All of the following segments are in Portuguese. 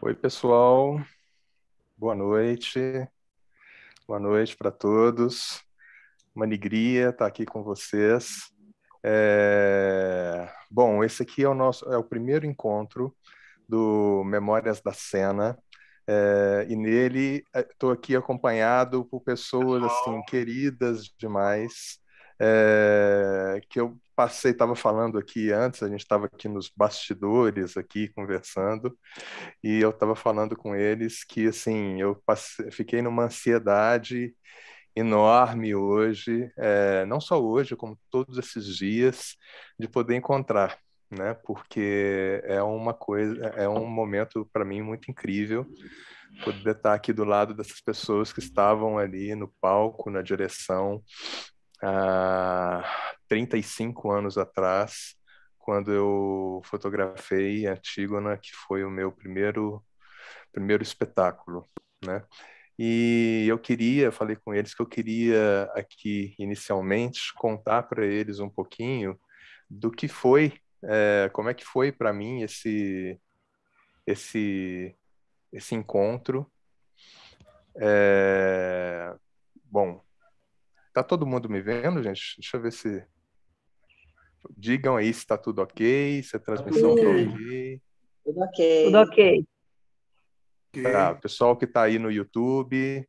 Oi, pessoal. Boa noite. Boa noite para todos. Uma alegria estar aqui com vocês. Bom, esse aqui é o primeiro encontro do Memórias da Cena. E nele estou aqui acompanhado por pessoas assim queridas demais, que eu estava falando aqui antes, a gente estava aqui nos bastidores aqui conversando. E eu estava falando com eles que assim fiquei numa ansiedade enorme hoje, não só hoje, como todos esses dias, de poder encontrar, né? Porque é um momento para mim muito incrível poder estar aqui do lado dessas pessoas que estavam ali no palco, na direção, há 35 anos atrás, quando eu fotografei Antígona, que foi o meu primeiro espetáculo, né? E falei com eles que eu queria aqui inicialmente contar para eles um pouquinho do que foi, como é que foi para mim esse esse encontro. É, Bom, tá todo mundo me vendo, gente? Deixa eu ver se digam aí se está tudo ok, se a transmissão tá Tudo, ok. tudo Tudo ok. ok. Tá, pessoal que está aí no YouTube,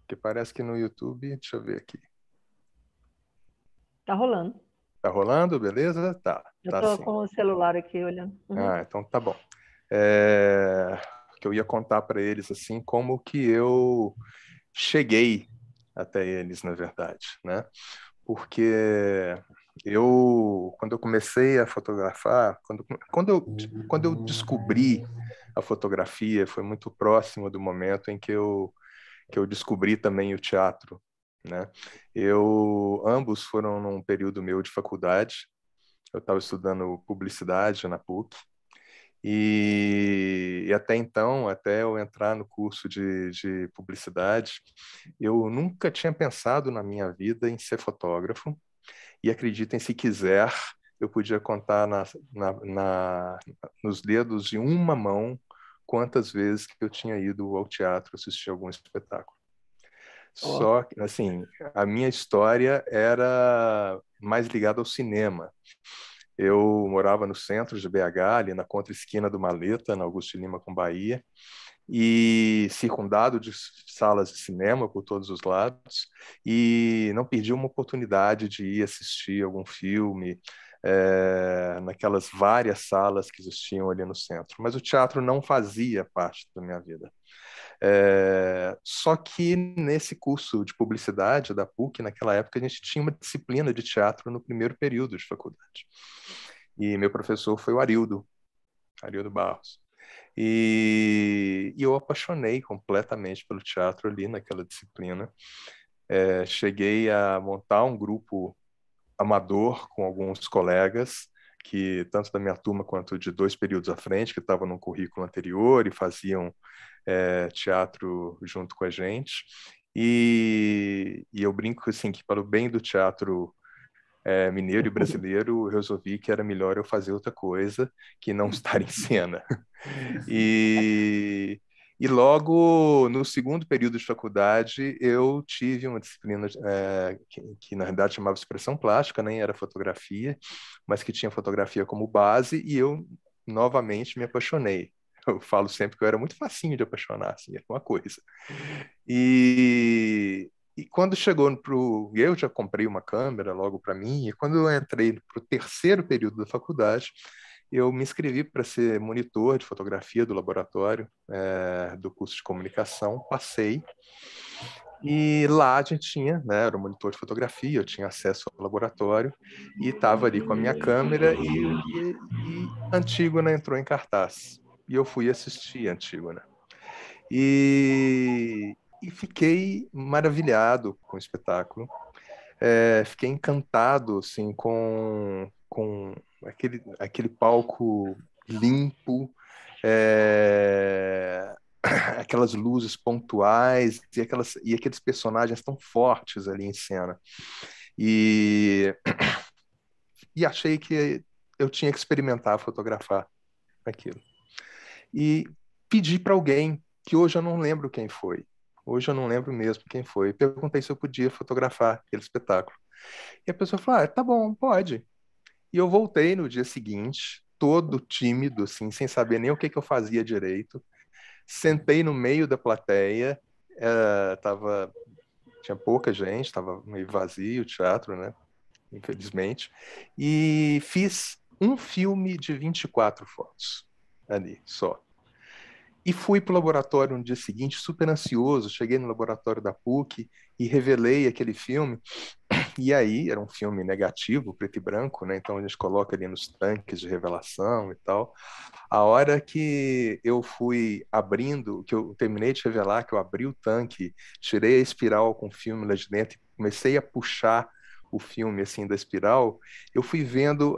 que parece que no YouTube, deixa eu ver aqui. Tá rolando. Tá rolando, beleza? Eu Tá tô sim. com o celular aqui olhando. Uhum. Então tá bom. É, que eu ia contar para eles assim como que eu cheguei até eles, na verdade, né? Porque quando eu comecei a fotografar, quando eu descobri a fotografia, foi muito próximo do momento em que eu descobri também o teatro, né? Ambos foram num período meu de faculdade. Eu estava estudando publicidade na PUC. E até então, até eu entrar no curso de publicidade, eu nunca tinha pensado na minha vida em ser fotógrafo. E acreditem, se quiser, eu podia contar nos dedos de uma mão quantas vezes que eu tinha ido ao teatro assistir algum espetáculo. Ó, Só que, assim, a minha história era mais ligada ao cinema. Eu morava no centro de BH, ali na contra-esquina do Maleta, na Augusto Lima com Bahia, e circundado de salas de cinema por todos os lados, e não perdi uma oportunidade de ir assistir algum filme, naquelas várias salas que existiam ali no centro. Mas o teatro não fazia parte da minha vida. Só que nesse curso de publicidade da PUC, naquela época, a gente tinha uma disciplina de teatro no primeiro período de faculdade. E meu professor foi o Arildo Barros. E eu apaixonei completamente pelo teatro ali naquela disciplina. Cheguei a montar um grupo amador com alguns colegas, que tanto da minha turma quanto de dois períodos à frente, que estavam no currículo anterior e faziam teatro junto com a gente. E eu brinco assim que para o bem do teatro mineiro e brasileiro, eu resolvi que era melhor eu fazer outra coisa que não estar em cena. E, e logo no segundo período de faculdade, eu tive uma disciplina que na verdade chamava expressão plástica, nem era fotografia, mas que tinha fotografia como base, e eu novamente me apaixonei. Eu falo sempre que eu era muito facinho de apaixonar, assim, é uma coisa. E quando chegou pro. Eu já comprei uma câmera logo para mim, e quando eu entrei para o terceiro período da faculdade, eu me inscrevi para ser monitor de fotografia do laboratório do curso de comunicação, passei, e lá a gente tinha, né, era um monitor de fotografia, eu tinha acesso ao laboratório, e estava ali com a minha câmera, e Antígona entrou em cartaz. E eu fui assistir Antígona. E fiquei maravilhado com o espetáculo. Fiquei encantado assim, com aquele palco limpo, é, aquelas luzes pontuais e aqueles personagens tão fortes ali em cena. E, e achei que eu tinha que experimentar fotografar aquilo. E pedi para alguém, que hoje eu não lembro quem foi. Hoje eu não lembro mesmo quem foi. Perguntei se eu podia fotografar aquele espetáculo. E a pessoa falou, tá bom, pode. E eu voltei no dia seguinte, todo tímido, assim, sem saber nem o que eu fazia direito. Sentei no meio da plateia, tinha pouca gente, estava meio vazio o teatro, né? Infelizmente. E fiz um filme de 24 fotos ali, só. E fui para o laboratório no dia seguinte, super ansioso. Cheguei no laboratório da PUC e revelei aquele filme. E aí, era um filme negativo, preto e branco, né? Então a gente coloca ali nos tanques de revelação e tal. A hora que eu fui abrindo, que eu terminei de revelar, que eu abri o tanque, tirei a espiral com o filme lá de dentro e comecei a puxar o filme assim da espiral, eu fui vendo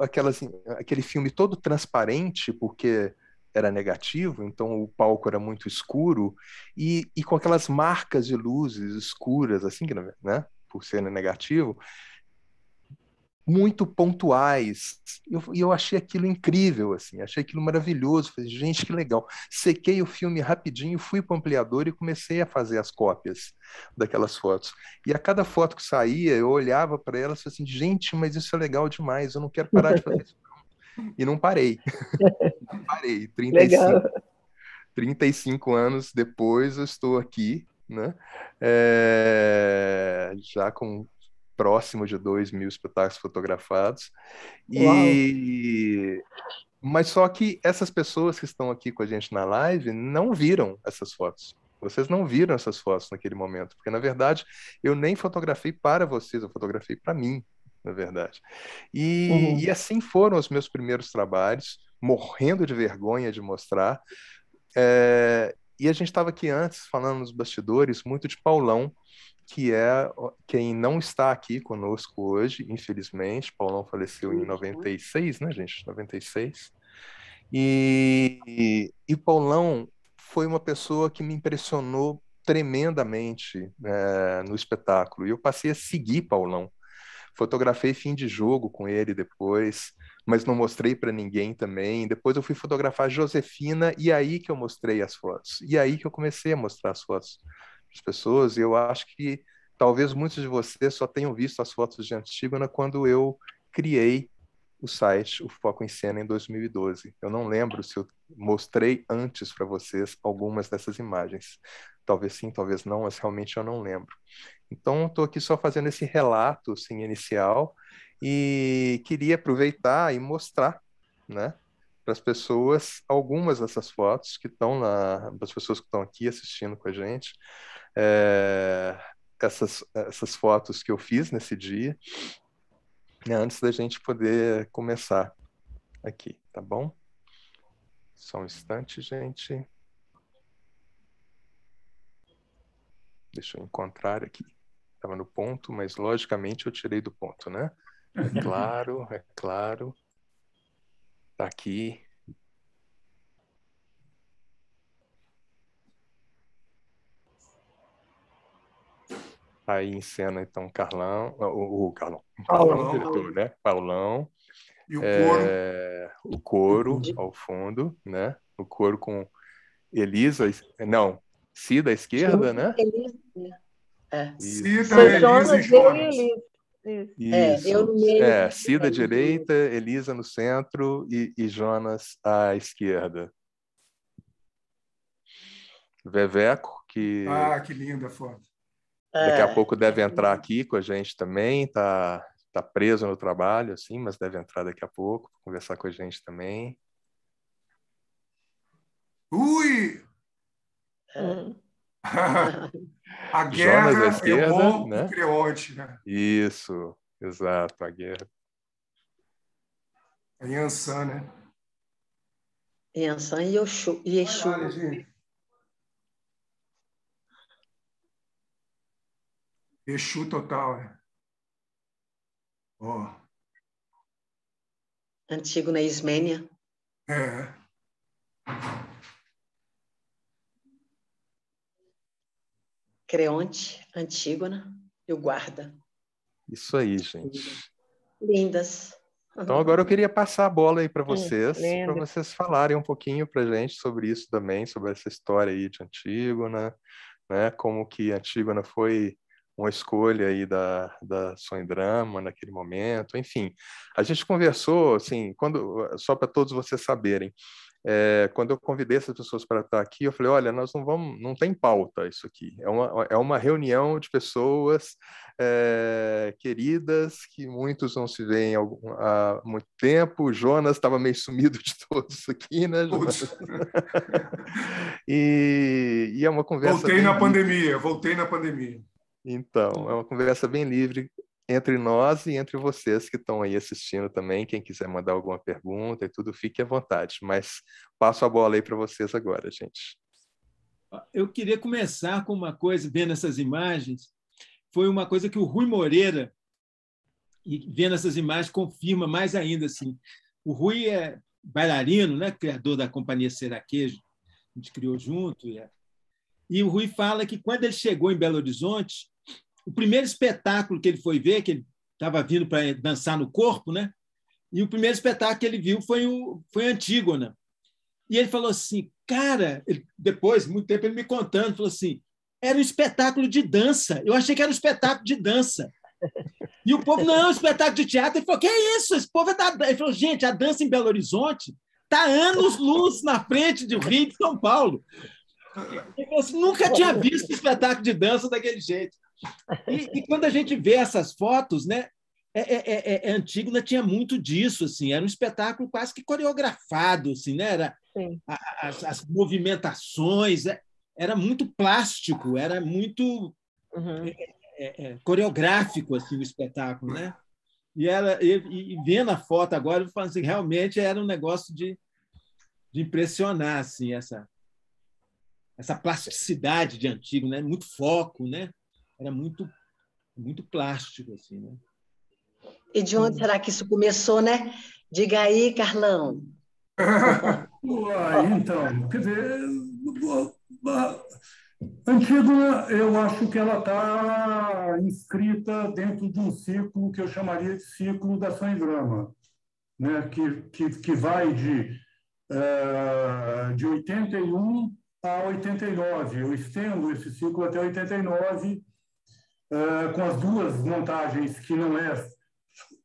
aquele filme todo transparente, porque era negativo, então o palco era muito escuro, e com aquelas marcas de luzes escuras, assim, né, por ser negativo, muito pontuais. E eu achei aquilo incrível, assim, achei aquilo maravilhoso. Falei, gente, que legal. Sequei o filme rapidinho, fui para o ampliador e comecei a fazer as cópias daquelas fotos. E a cada foto que saía, eu olhava para elas e falei assim, gente, mas isso é legal demais, eu não quero parar de fazer isso. E não parei. Não parei. Legal. 35 anos depois, eu estou aqui, né? Já com próximo de 2.000 espetáculos fotografados. Uau. Mas só que essas pessoas que estão aqui com a gente na live não viram essas fotos. Vocês não viram essas fotos naquele momento, porque na verdade eu nem fotografei para vocês, eu fotografei para mim, na verdade. E assim foram os meus primeiros trabalhos, morrendo de vergonha de mostrar. E a gente estava aqui antes falando nos bastidores muito de Paulão, que é quem não está aqui conosco hoje, infelizmente. Paulão faleceu em 96, né, gente? 96. E Paulão foi uma pessoa que me impressionou tremendamente no espetáculo. E eu passei a seguir Paulão. Fotografei fim de jogo com ele depois, mas não mostrei para ninguém também. Depois eu fui fotografar Josefina e aí que eu mostrei as fotos. E aí que eu comecei a mostrar as fotos para as pessoas. E eu acho que talvez muitos de vocês só tenham visto as fotos de Antígona quando eu criei o site, o Foco em Cena, em 2012. Eu não lembro se eu mostrei antes para vocês algumas dessas imagens. Talvez sim, talvez não, mas realmente eu não lembro. Então, estou aqui só fazendo esse relato assim, inicial e queria aproveitar e mostrar, né, para as pessoas algumas dessas fotos que estão lá, para as pessoas que estão aqui assistindo com a gente, essas fotos que eu fiz nesse dia, né, antes da gente poder começar aqui, tá bom? Só um instante, gente. Deixa eu encontrar aqui. Estava no ponto, mas logicamente eu tirei do ponto, né? É claro, é claro. Tá aqui. Aí em cena, então, Carlão, o Carlão, o diretor, né? Paulão. E o coro. O coro ao fundo, né? O coro com Elisa, não, Cida à esquerda, né? Cida, Elisa e Jonas. Isso. Eu no meio. Cida à direita, Elisa no centro e Jonas à esquerda. Veveco, que que linda a foto. daqui a pouco deve entrar aqui com a gente também, tá preso no trabalho, assim, mas deve entrar daqui a pouco, conversar com a gente também. Ui! A Jonas à guerra esquerda, é bom né? e Creonte, né? Isso, exato, a guerra. É Yansan, né? Yansan e Exu. Exu total, né? Ó. Antígona e Ismênia. Creonte, Antígona e o guarda. Isso aí, gente. Lindas. Então, agora eu queria passar a bola aí para vocês Lindo. falarem um pouquinho para a gente sobre isso também, sobre essa história aí de Antígona, né? Como que Antígona foi uma escolha aí da Sondrama naquele momento, enfim. A gente conversou, assim, só para todos vocês saberem, quando eu convidei essas pessoas para estar aqui, eu falei, olha, nós não tem pauta isso aqui, é uma reunião de pessoas queridas, que muitos não se veem há muito tempo. O Jonas estava meio sumido de todos aqui, né, Jonas? E é uma conversa Voltei na pandemia. Então, é uma conversa bem livre entre nós e entre vocês que estão aí assistindo também. Quem quiser mandar alguma pergunta e tudo, fique à vontade. Mas passo a bola aí para vocês agora, gente. Eu queria começar com uma coisa, vendo essas imagens, foi uma coisa que o Rui Moreira, e vendo essas imagens, confirma mais ainda. Assim. O Rui é bailarino, né? Criador da Companhia Seraquejo, a gente criou junto. E o Rui fala que, quando ele chegou em Belo Horizonte, o primeiro espetáculo que ele foi ver, que ele estava vindo para dançar no corpo, né? E o primeiro espetáculo que ele viu foi Antígona. E ele falou assim, cara, depois, muito tempo, ele me contando, falou assim, era um espetáculo de dança. Eu achei que era um espetáculo de dança. E o povo, não, espetáculo de teatro. Ele falou, que é isso? Esse povo é da dança. Ele falou, gente, a dança em Belo Horizonte está anos-luz na frente do Rio e de São Paulo. Ele falou assim, nunca tinha visto espetáculo de dança daquele jeito. E quando a gente vê essas fotos, né, Antígona tinha muito disso, assim, era um espetáculo quase que coreografado, assim, né? Era as movimentações, era muito plástico, era muito coreográfico, assim, o espetáculo, né? E vendo a foto agora, eu falo assim, realmente era um negócio de impressionar, assim, essa plasticidade de Antígona, né? Muito foco, né? Era muito plástico, assim, né? E de onde será que isso começou, né? Diga aí, Carlão. Então, quer dizer, Antígona, eu acho que ela está inscrita dentro de um ciclo que eu chamaria de ciclo da Sondrama, né? que vai de 81 a 89. Eu estendo esse ciclo até 89, com as duas montagens que não é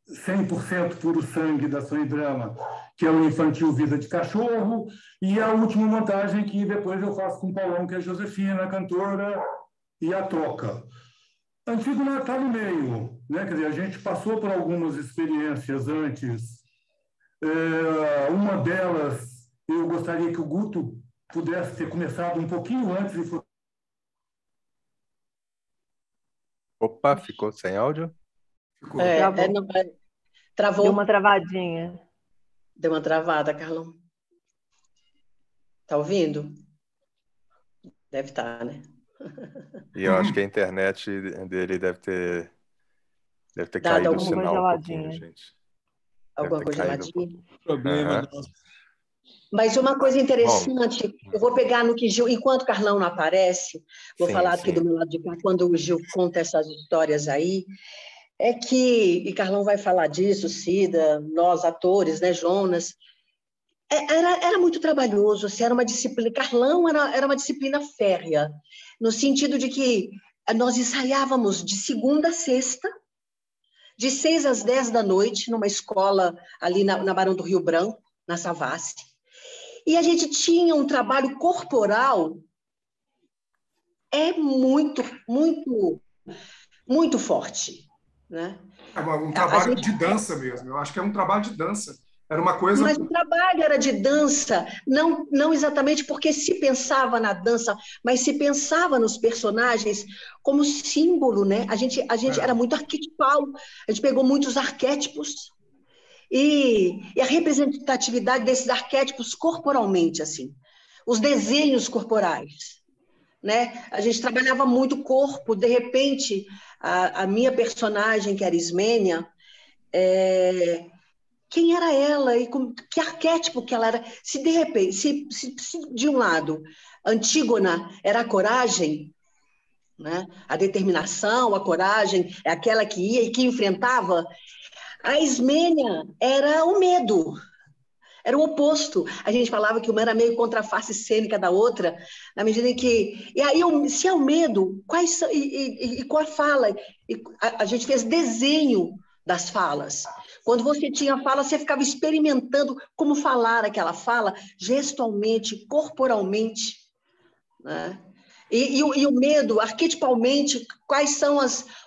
100% puro sangue da Sondrama, que é o Infantil Vida de Cachorro, e a última montagem que depois eu faço com o Paulão, que é a Josefina, a cantora, e a Toca. Antígona está no meio, né? Quer dizer, a gente passou por algumas experiências antes. Uma delas, eu gostaria que o Guto pudesse ter começado um pouquinho antes e Opa, ficou sem áudio? Travou. Deu uma travadinha. Deu uma travada, Carlão. Tá ouvindo? Deve estar, né? E eu acho que a internet dele deve ter caído o sinal um pouquinho, gente. Alguma congeladinha? Problema, não. Mas uma coisa interessante, eu vou pegar no que Gil, enquanto o Carlão não aparece, vou falar aqui do meu lado de cá, quando o Gil conta essas histórias aí, é que, e Carlão vai falar disso, Cida, nós atores, né, Jonas, era muito trabalhoso, assim, era uma disciplina, Carlão era uma disciplina férrea, no sentido de que nós ensaiávamos de segunda a sexta, de 6 às 10 da noite, numa escola ali na Barão do Rio Branco, na Savassi, e a gente tinha um trabalho corporal muito, muito, muito forte, né? É um trabalho de dança mesmo. Eu acho que é um trabalho de dança. Era uma coisa. Mas o trabalho era de dança, não exatamente porque se pensava na dança, mas se pensava nos personagens como símbolo, né? A gente era muito arquetipal. A gente pegou muitos arquétipos e a representatividade desses arquétipos corporalmente, assim, os desenhos corporais, né? A gente trabalhava muito o corpo. De repente, a minha personagem, que era Ismênia, quem era ela e que arquétipo que ela era? Se de repente, se de um lado Antígona era a coragem, né? A determinação, a coragem, é aquela que ia e que enfrentava, A Ismênia era o medo. Era o oposto. A gente falava que uma era meio contraface cênica da outra, na medida em que... E aí, se é o medo, quais são... E com a fala, a gente fez desenho das falas. Quando você tinha fala, você ficava experimentando como falar aquela fala, gestualmente, corporalmente, né? E o medo, arquetipalmente, quais são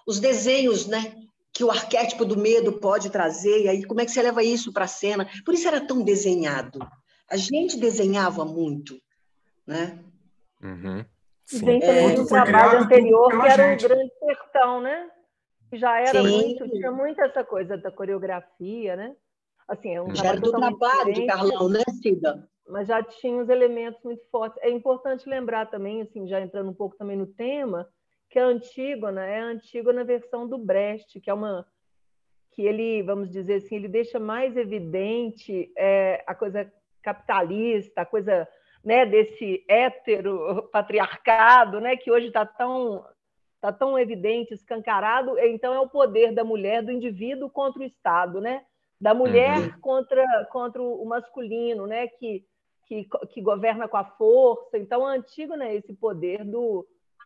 os desenhos, né, que o arquétipo do medo pode trazer, e aí como é que você leva isso para a cena? Por isso era tão desenhado. A gente desenhava muito, né? Uhum. Vem também um trabalho anterior que era o Grande Sertão, né? Que já era muito, tinha muito essa coisa da coreografia, né? Assim, é um já era do trabalho do Carlão, né, Cida? Mas já tinha os elementos muito fortes. É importante lembrar também, assim, já entrando um pouco também no tema, que a Antígona é a Antígona versão do Brecht, que é uma que ele, vamos dizer assim, ele deixa mais evidente a coisa capitalista, a coisa, né, desse heteropatriarcado, né, que hoje está tão evidente, escancarado. Então é o poder da mulher, do indivíduo contra o Estado, né, da mulher contra o masculino, né, que governa com a força. Então a Antígona é esse poder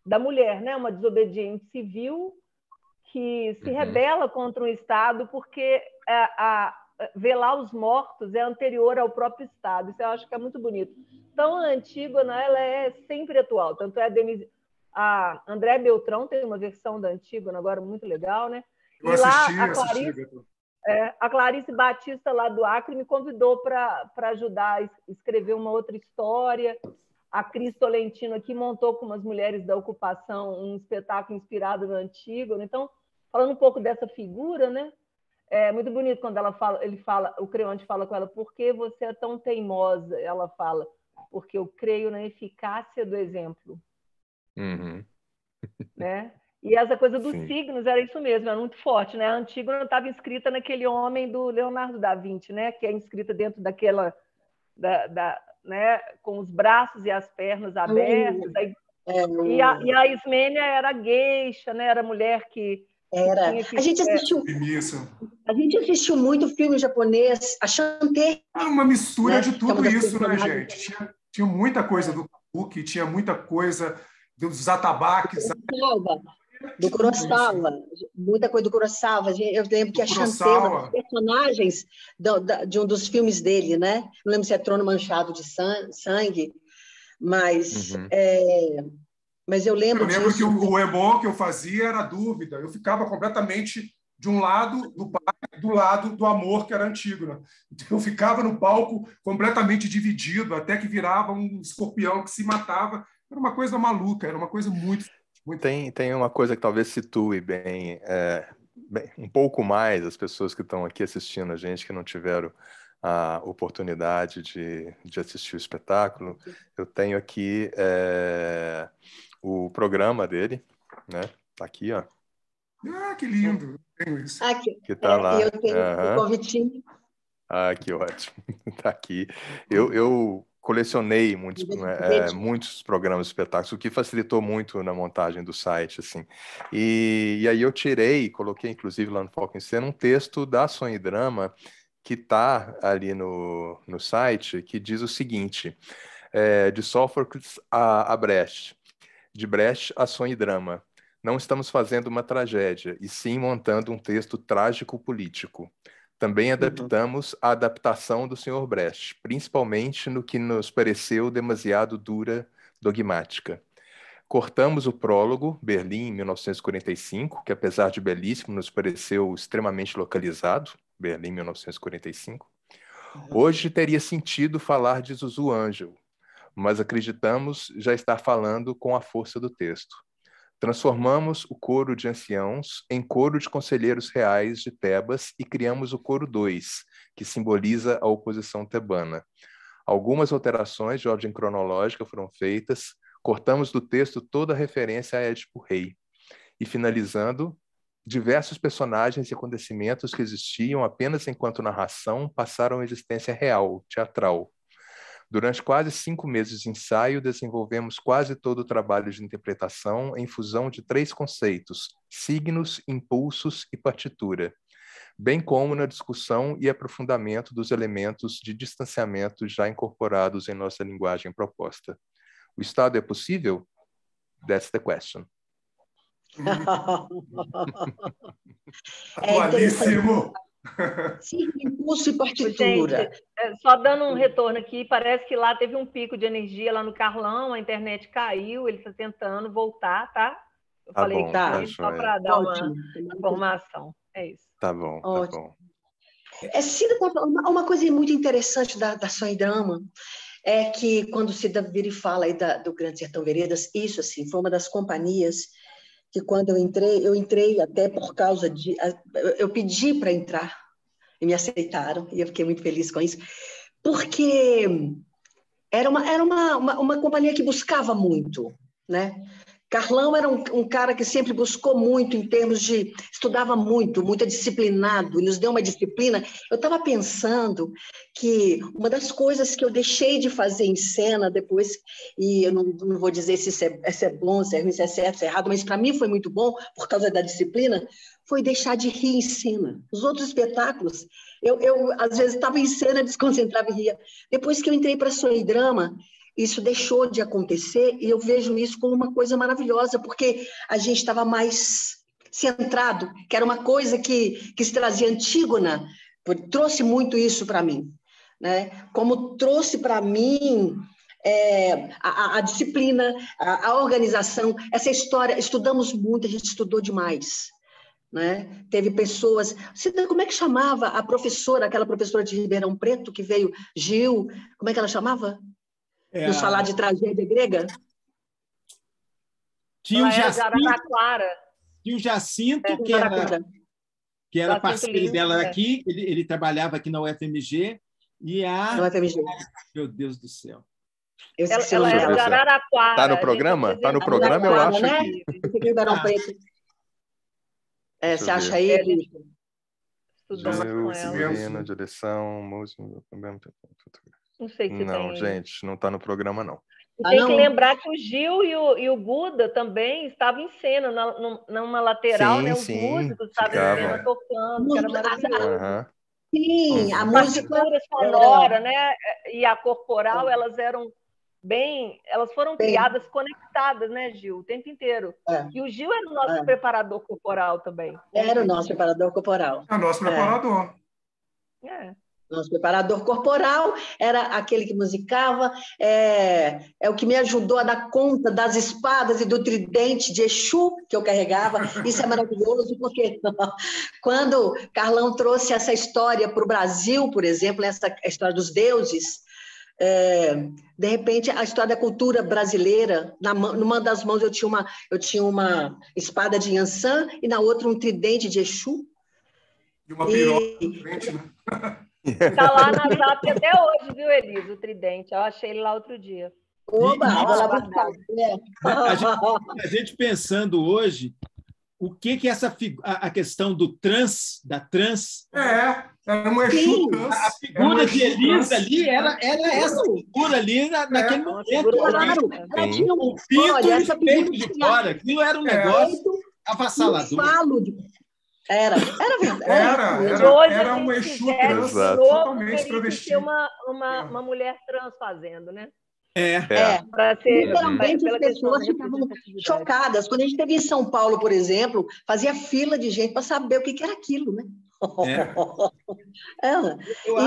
da mulher, né, uma desobediente civil que se rebela contra o Estado porque velar os mortos é anterior ao próprio Estado. Isso eu acho que é muito bonito. Então, a Antígona, ela é sempre atual. Tanto é a André Beltrão tem uma versão da Antígona agora muito legal, né? Eu assisti, a Clarice Batista, lá do Acre, me convidou para ajudar a escrever uma outra história. A Cris Tolentino aqui montou com umas mulheres da ocupação um espetáculo inspirado na Antígona. Então, falando um pouco dessa figura, né? É muito bonito quando o Creonte fala com ela: por que você é tão teimosa? Ela fala: porque eu creio na eficácia do exemplo. Né? E essa coisa dos signos era isso mesmo, era muito forte, né? A Antígona estava inscrita naquele homem do Leonardo da Vinci, né? Que é inscrita dentro daquela né, com os braços e as pernas abertas. E a Ismênia era gueixa, né? Era mulher que era. A gente assistiu muito filme japonês, a Shantae. Uma mistura, né, de tudo isso, né, gente? Tinha muita coisa do Kabuki, tinha muita coisa dos atabaques. Do Kurosawa, muita coisa do Kurosawa. Eu lembro que a Shantae é uma das personagens de um dos filmes dele, né? Não lembro se é Trono Manchado de Sangue, mas... Mas eu lembro disso. Que o ebó que eu fazia era dúvida. Eu ficava completamente de um lado do pai, do lado do amor, que era Antígona. Eu ficava no palco completamente dividido, até que virava um escorpião que se matava. Era uma coisa maluca, era uma coisa muito... Tem uma coisa que talvez situe bem, um pouco mais as pessoas que estão aqui assistindo a gente, que não tiveram a oportunidade de assistir o espetáculo. Eu tenho aqui o programa dele, né? Tá aqui, ó. Ah, que lindo! Tenho isso. Que tá lá. Eu tenho o convitinho. Ah, que ótimo. Tá aqui. Eu colecionei muitos programas de espetáculos, o que facilitou muito na montagem do site, assim. E aí eu coloquei, inclusive, lá no Foco em Cena, um texto da Sonho e Drama, que está ali no site, que diz o seguinte: de Sófocles a Brecht, de Brecht a Sonho e Drama, não estamos fazendo uma tragédia, e sim montando um texto trágico-político. Também adaptamos a adaptação do Sr. Brecht, principalmente no que nos pareceu demasiado dura, dogmática. Cortamos o prólogo, Berlim, 1945, que apesar de belíssimo, nos pareceu extremamente localizado, Berlim, 1945. Hoje teria sentido falar de Zuzu Ângelo, mas acreditamos já estar falando com a força do texto. Transformamos o coro de anciãos em coro de conselheiros reais de Tebas e criamos o coro 2, que simboliza a oposição tebana. Algumas alterações de ordem cronológica foram feitas, cortamos do texto toda a referência a Édipo Rei. E finalizando, diversos personagens e acontecimentos que existiam apenas enquanto narração passaram à existência real, teatral. Durante quase 5 meses de ensaio, desenvolvemos quase todo o trabalho de interpretação em fusão de 3 conceitos: signos, impulsos e partitura. bem como na discussão e aprofundamento dos elementos de distanciamento já incorporados em nossa linguagem proposta. O Estado é possível? That's the question. Atualíssimo! Sim, impulso e partitura. Gente, só dando um retorno aqui, parece que lá teve um pico de energia lá no Carlão, a internet caiu, ele está tentando voltar, tá? Eu falei bom, com ele só para dar uma informação. É isso. Tá bom, tá bom. Cida, uma coisa muito interessante da Sonhdrama é que quando Cida vira e fala aí do Grande Sertão Veredas, isso assim, foi uma das companhias que quando eu entrei até por causa de... Eu pedi para entrar e me aceitaram, e eu fiquei muito feliz com isso, porque era uma companhia que buscava muito, né? Carlão era um cara que sempre buscou muito em termos de... Estudava muito disciplinado, e nos deu uma disciplina. Eu estava pensando que uma das coisas que eu deixei de fazer em cena depois, e eu não vou dizer se isso é bom, se é ruim, se é certo, se é errado, mas para mim foi muito bom, por causa da disciplina, foi deixar de rir em cena. Os outros espetáculos, eu às vezes estava em cena, desconcentrava e ria. Depois que eu entrei para a Sonhdrama, isso deixou de acontecer e eu vejo isso como uma coisa maravilhosa, porque a gente estava mais centrado, que era uma coisa que se trazia. Antígona trouxe muito isso para mim, né? Como trouxe para mim a disciplina, a organização, essa história. Estudamos muito, a gente estudou demais, né? Teve pessoas... Como é que chamava a professora, aquela professora de Ribeirão Preto que veio, Gil, como é que ela chamava? Nos falar de tragédia grega? Tinha o Jacinto, que era parceiro dela aqui, ele trabalhava aqui na UFMG, e na UFMG. Meu Deus do céu. Ela era de Araraquara. Está no programa? Está no programa, eu acho, né? aqui. Ribeirão Preto. Você acha aí? Silvina, direção, música... Não sei se não, gente, não está no programa, não. Tem que lembrar que o Gil e o Buda também estavam em cena, numa lateral, né? Os músicos estavam em cena tocando, que era maravilhoso. Sim, a música sonora, né? E a corporal, elas foram criadas conectadas, né, Gil? O tempo inteiro. E o Gil era o nosso preparador corporal também. Era o nosso preparador corporal. É o nosso preparador. Nosso preparador corporal era aquele que musicava, é o que me ajudou a dar conta das espadas e do tridente de Exu que eu carregava. Isso é maravilhoso, porque quando Carlão trouxe essa história para o Brasil, por exemplo, essa história dos deuses, de repente, a história da cultura brasileira, numa das mãos eu tinha uma espada de Yansan e na outra um tridente de Exu. E uma piroca de frente, né? Está lá na Zap até hoje, viu, Elisa, o tridente. Eu achei ele lá outro dia. Oba, a gente pensando hoje, o que a questão da trans... Era um Exu trans. A figura de Elisa ali era essa figura ali naquele momento. Claro, ela tinha um pinto e o peito de fora. Aquilo era um negócio avassalador. Era verdade. Era um Exu trans totalmente travestido. Uma mulher trans fazendo, né? Literalmente as pessoas ficavam chocadas. Quando a gente esteve em São Paulo, por exemplo, fazia fila de gente para saber o que era aquilo, né?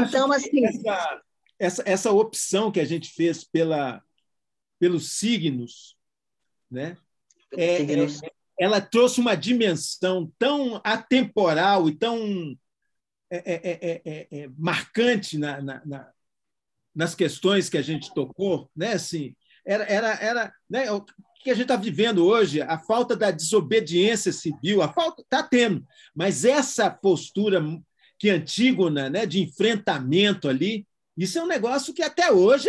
Então, assim, essa opção que a gente fez pelos signos, né? Ela trouxe uma dimensão tão atemporal e tão marcante nas questões que a gente tocou, né? Assim, né? O que a gente está vivendo hoje, a falta da desobediência civil, a falta está tendo, mas essa postura que Antígona, né, de enfrentamento ali, isso é um negócio que até hoje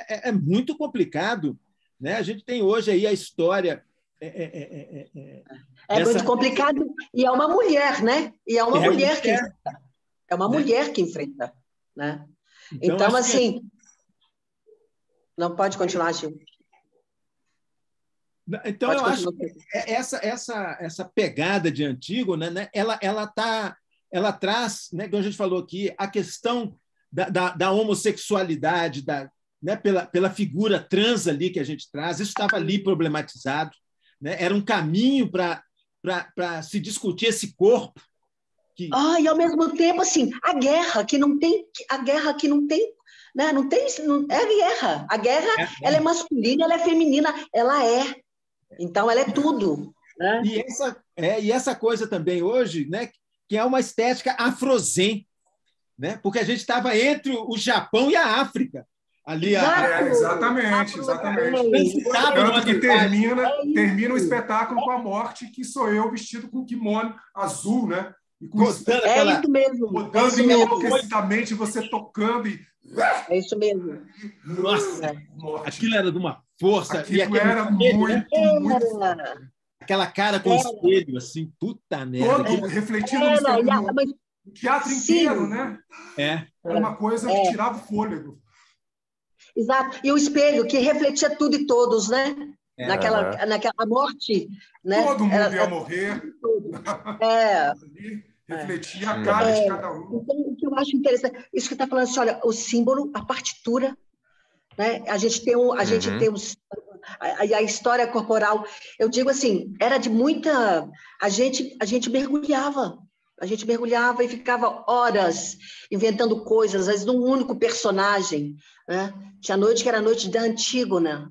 é muito complicado, né? A gente tem hoje aí a história muito complicado, e é uma mulher, né? E é uma mulher que enfrenta. É uma mulher que enfrenta, né? Então assim, não pode continuar, Gil. Então, eu acho que essa pegada de Antígona, né, ela está ela traz, né, como a gente falou aqui, a questão da homossexualidade, né, pela figura trans ali que a gente traz, isso estava ali problematizado, né? Era um caminho para se discutir esse corpo. E ao mesmo tempo, assim, a guerra que não tem, né? Não é guerra. A guerra, ela é masculina, ela é feminina, ela é. Então, ela é tudo. Né? E essa coisa também hoje, né, que é uma estética afrozen, né? Porque a gente estava entre o Japão e a África. Ali exatamente. Tanto que termina o espetáculo com a morte, que sou eu vestido com kimono azul, né? E com isso mesmo. Rodando enlouquecidamente, você tocando e... É isso mesmo. Nossa, aquilo era de uma força. Aquilo era muito. Aquela cara com espelho, assim, puta merda. Todo refletindo no teatro inteiro, né? Era uma coisa que tirava o fôlego. Exato. E o espelho que refletia tudo e todos, né? Naquela morte. Né? Todo mundo ia morrer. Refletia a cara de cada um. Então, o que eu acho interessante, isso que está falando assim, olha, o símbolo, a partitura, né? A gente tem a história corporal. Eu digo assim, era de muita... A gente mergulhava. A gente mergulhava e ficava horas inventando coisas, às vezes num único personagem. Né? Tinha noite que era a noite da Antígona,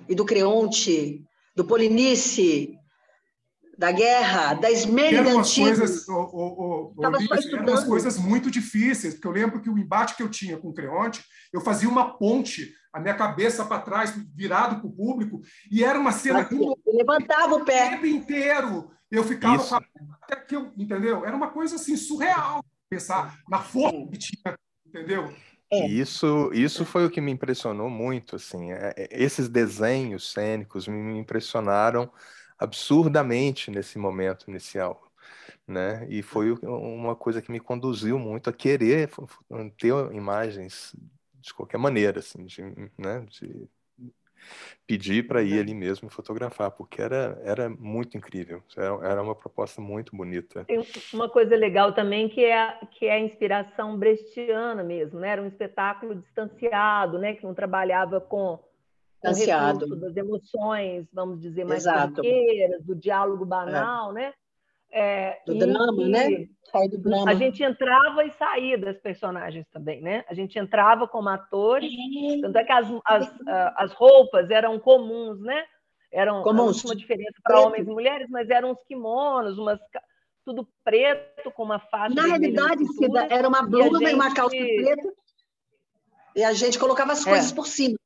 e do Creonte, do Polinice, da guerra, da Ismênida Antígona. Eram umas coisas muito difíceis, porque eu lembro que o embate que eu tinha com o Creonte, eu fazia uma ponte, a minha cabeça para trás, virado para o público, e era uma cena... Levantava o pé. O tempo inteiro. Eu ficava com até que eu, entendeu? Era uma coisa assim surreal pensar na força que tinha, entendeu? Isso foi o que me impressionou muito, assim. Esses desenhos cênicos me impressionaram absurdamente nesse momento inicial, né? E foi uma coisa que me conduziu muito a querer ter imagens de qualquer maneira, assim, né? De pedir para ir ali mesmo fotografar, porque era muito incrível, era uma proposta muito bonita. Tem uma coisa legal também que é a inspiração brechtiana mesmo, né? Era um espetáculo distanciado, né? Que não trabalhava com o recurso das emoções, vamos dizer, mais corriqueiras, do diálogo banal, né? Do drama, né? Sai do drama. A gente entrava e saía das personagens também, né? A gente entrava como atores, tanto é que as roupas eram comuns, né? Eram uma diferença para homens e mulheres, mas eram uns kimonos, tudo preto, com uma faixa. Na realidade, era uma blusa e uma calça preta, e a gente colocava as coisas por cima.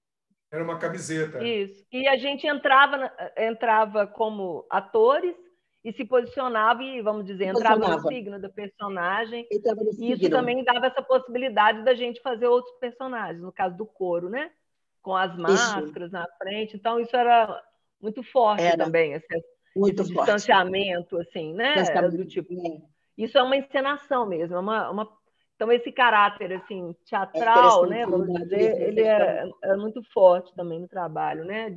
Era uma camiseta. Isso. E a gente entrava como atores, e se posicionava e, vamos dizer, entrava no signo do personagem. E isso também dava essa possibilidade da gente fazer outros personagens, no caso do coro, né? Com as máscaras na frente. Então, isso era muito forte também, esse distanciamento, assim, né? Do tipo, isso é uma encenação mesmo, então, esse caráter assim, teatral, né? Vamos dizer, ele é muito forte também no trabalho, né?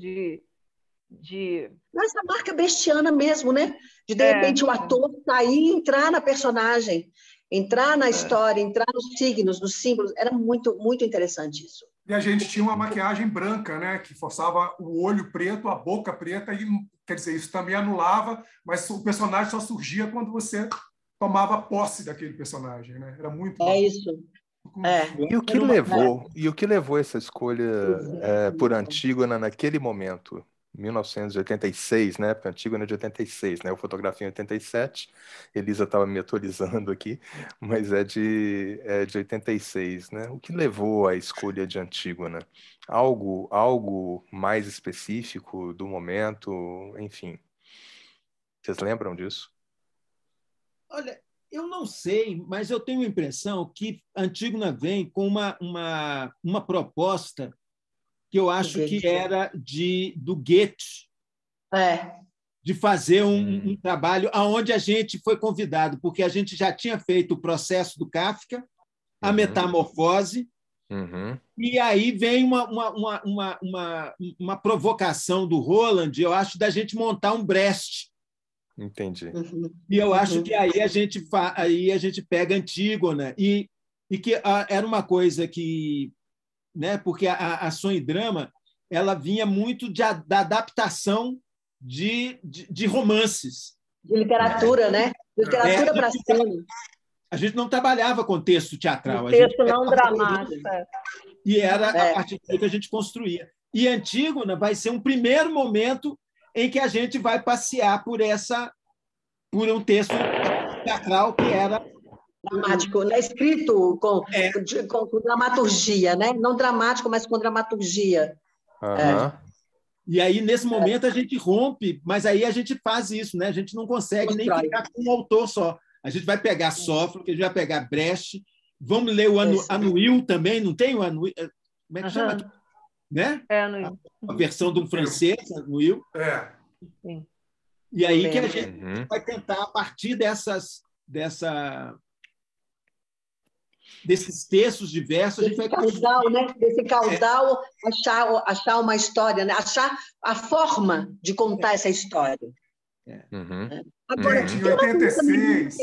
Essa marca bestiana mesmo, né? De repente o ator sair e entrar na personagem, entrar na história, entrar nos signos, nos símbolos. Era muito, muito interessante isso. E a gente tinha uma maquiagem branca, né? Que forçava o olho preto, a boca preta, e quer dizer, isso também anulava, mas o personagem só surgia quando você tomava posse daquele personagem, né? Era muito isso. E o que levou essa escolha por Antígona naquele momento? 1986, né? Porque Antígona é de 86, né? Eu fotografei em 87, Elisa estava me atualizando aqui, mas é de 86, né? O que levou à escolha de Antígona? Algo mais específico do momento, enfim. Vocês lembram disso? Olha, eu não sei, mas eu tenho a impressão que Antígona vem com uma proposta que eu acho que era do Goethe, de fazer um trabalho onde a gente foi convidado, porque a gente já tinha feito o processo do Kafka, a metamorfose, e aí vem uma provocação do Roland, eu acho, da gente montar um Brecht, Entendi. E eu acho que aí a gente pega Antígona e que era uma coisa que, né, porque a sonho e drama ela vinha muito da adaptação de romances. De literatura, né? Literatura para cena. A gente não trabalhava com texto teatral. Texto não dramático. E era a partir daí que a gente construía. E Antígona vai ser um primeiro momento em que a gente vai passear por um texto teatral que era dramático, né? Escrito com dramaturgia, né? Não dramático, mas com dramaturgia. E aí, nesse momento, a gente rompe, mas aí a gente faz isso, né? A gente não consegue nem ficar com um autor só. A gente vai pegar Sófocles, a gente vai pegar Brecht, vamos ler o Anouilh também, não tem o Anouilh? Como é que chama? Né? Anouilh. A versão de um francês, Anouilh. Sim. E aí que a gente vai tentar, a partir desses textos diversos, a gente vai caudal, né? Desse caudal, achar uma história, né? Achar a forma de contar essa história. Agora, em 86,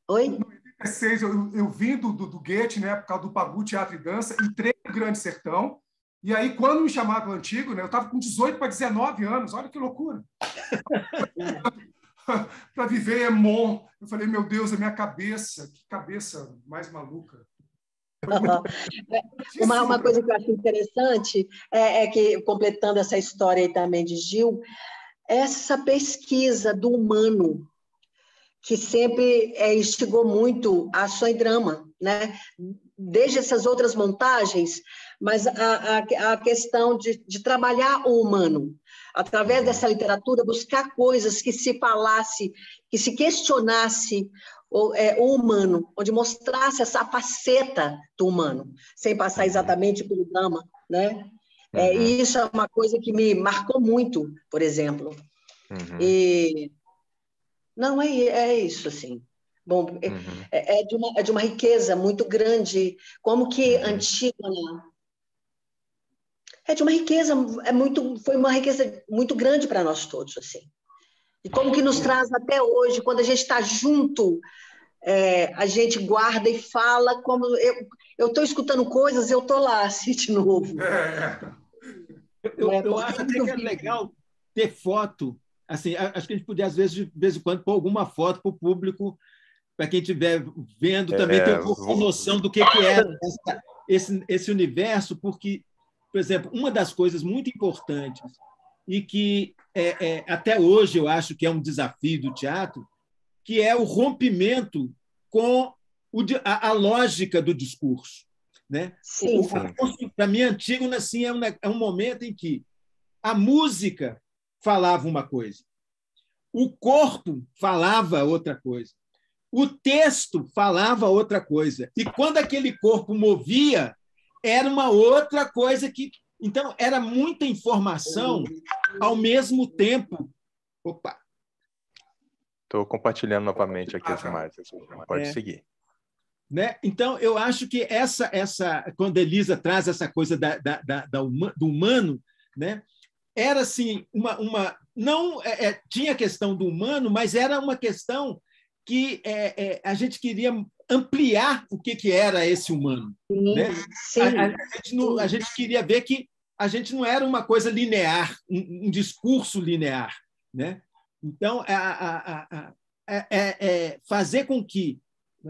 Oi? Em 86, eu vim do Goethe, né, por causa do Pagu Teatro e Dança, entrei no Grande Sertão, e aí, quando me chamaram para o Antígona, eu estava com 18 para 19 anos, olha que loucura. Para viver Emon. Eu falei, meu Deus, a minha cabeça, que cabeça mais maluca. Uma coisa que eu acho interessante é que, completando essa história aí também de Gil, essa pesquisa do humano, que sempre instigou muito a ação e drama, né? Desde essas outras montagens, mas a questão de trabalhar o humano, através dessa literatura, buscar coisas que se falasse, que se questionasse o humano, onde mostrasse essa faceta do humano, sem passar exatamente pelo drama, né? E isso é uma coisa que me marcou muito, por exemplo. E não é isso, assim. Bom, é de uma riqueza muito grande, como que Antígona é de uma riqueza, foi uma riqueza muito grande para nós todos, assim. E como que nos traz até hoje, quando a gente está junto, a gente guarda e fala, como eu estou escutando coisas, eu estou lá, assim, de novo. Eu acho até que é legal ter foto, assim, acho que a gente podia, às vezes, de vez em quando, pôr alguma foto para o público, para quem estiver vendo, também ter um pouco de noção do que é esse universo, porque, por exemplo, uma das coisas muito importantes e que até hoje eu acho que é um desafio do teatro, que é o rompimento com a lógica do discurso, né? Sim. Para mim, Antígona assim, é um momento em que a música falava uma coisa, o corpo falava outra coisa, o texto falava outra coisa, e quando aquele corpo movia, era uma outra coisa que... Então, era muita informação ao mesmo tempo. Opa! Estou compartilhando novamente aqui as imagens. Pode seguir. Né? Então, eu acho que quando a Elisa traz essa coisa do humano, né? Era assim, não tinha a questão do humano, mas era uma questão que a gente queria ampliar o que era esse humano. Sim, né? sim. A gente queria ver que a gente não era uma coisa linear, um discurso linear. Né? Então, fazer com que...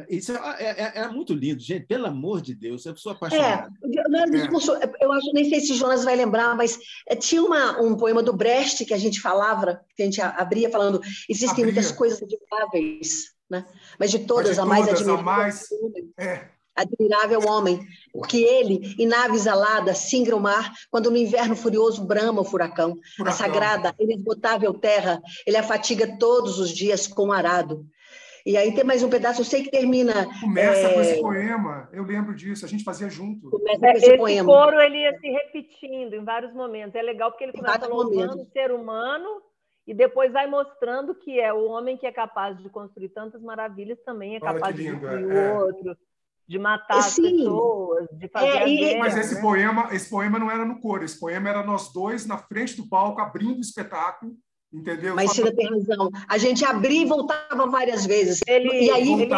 Isso era muito lindo, gente, pelo amor de Deus, eu sou apaixonado. Não era discurso, eu acho, nem sei se Jonas vai lembrar, mas tinha um poema do Brecht que a gente falava, que a gente abria falando, existem muitas coisas admiráveis, né? Mas de todas, a mais admirável homem, porque ele, em naves aladas, singra o mar, quando no inverno furioso brama o furacão. A sagrada, inesgotável terra, ele a fatiga todos os dias com o arado. E aí tem mais um pedaço, eu sei que termina... Começa com esse poema, eu lembro disso, a gente fazia junto. Começa com esse poema. Coro ele ia se repetindo em vários momentos. É legal porque ele começa louvando o ser humano e depois vai mostrando que é o homem que é capaz de construir tantas maravilhas, também é capaz de construir o outro. de matar as pessoas, de fazer a guerra. Mas esse poema não era no coro, esse poema era nós dois na frente do palco, abrindo o espetáculo, entendeu? Mas Cida tem razão. A gente abria e voltava várias vezes. E aí,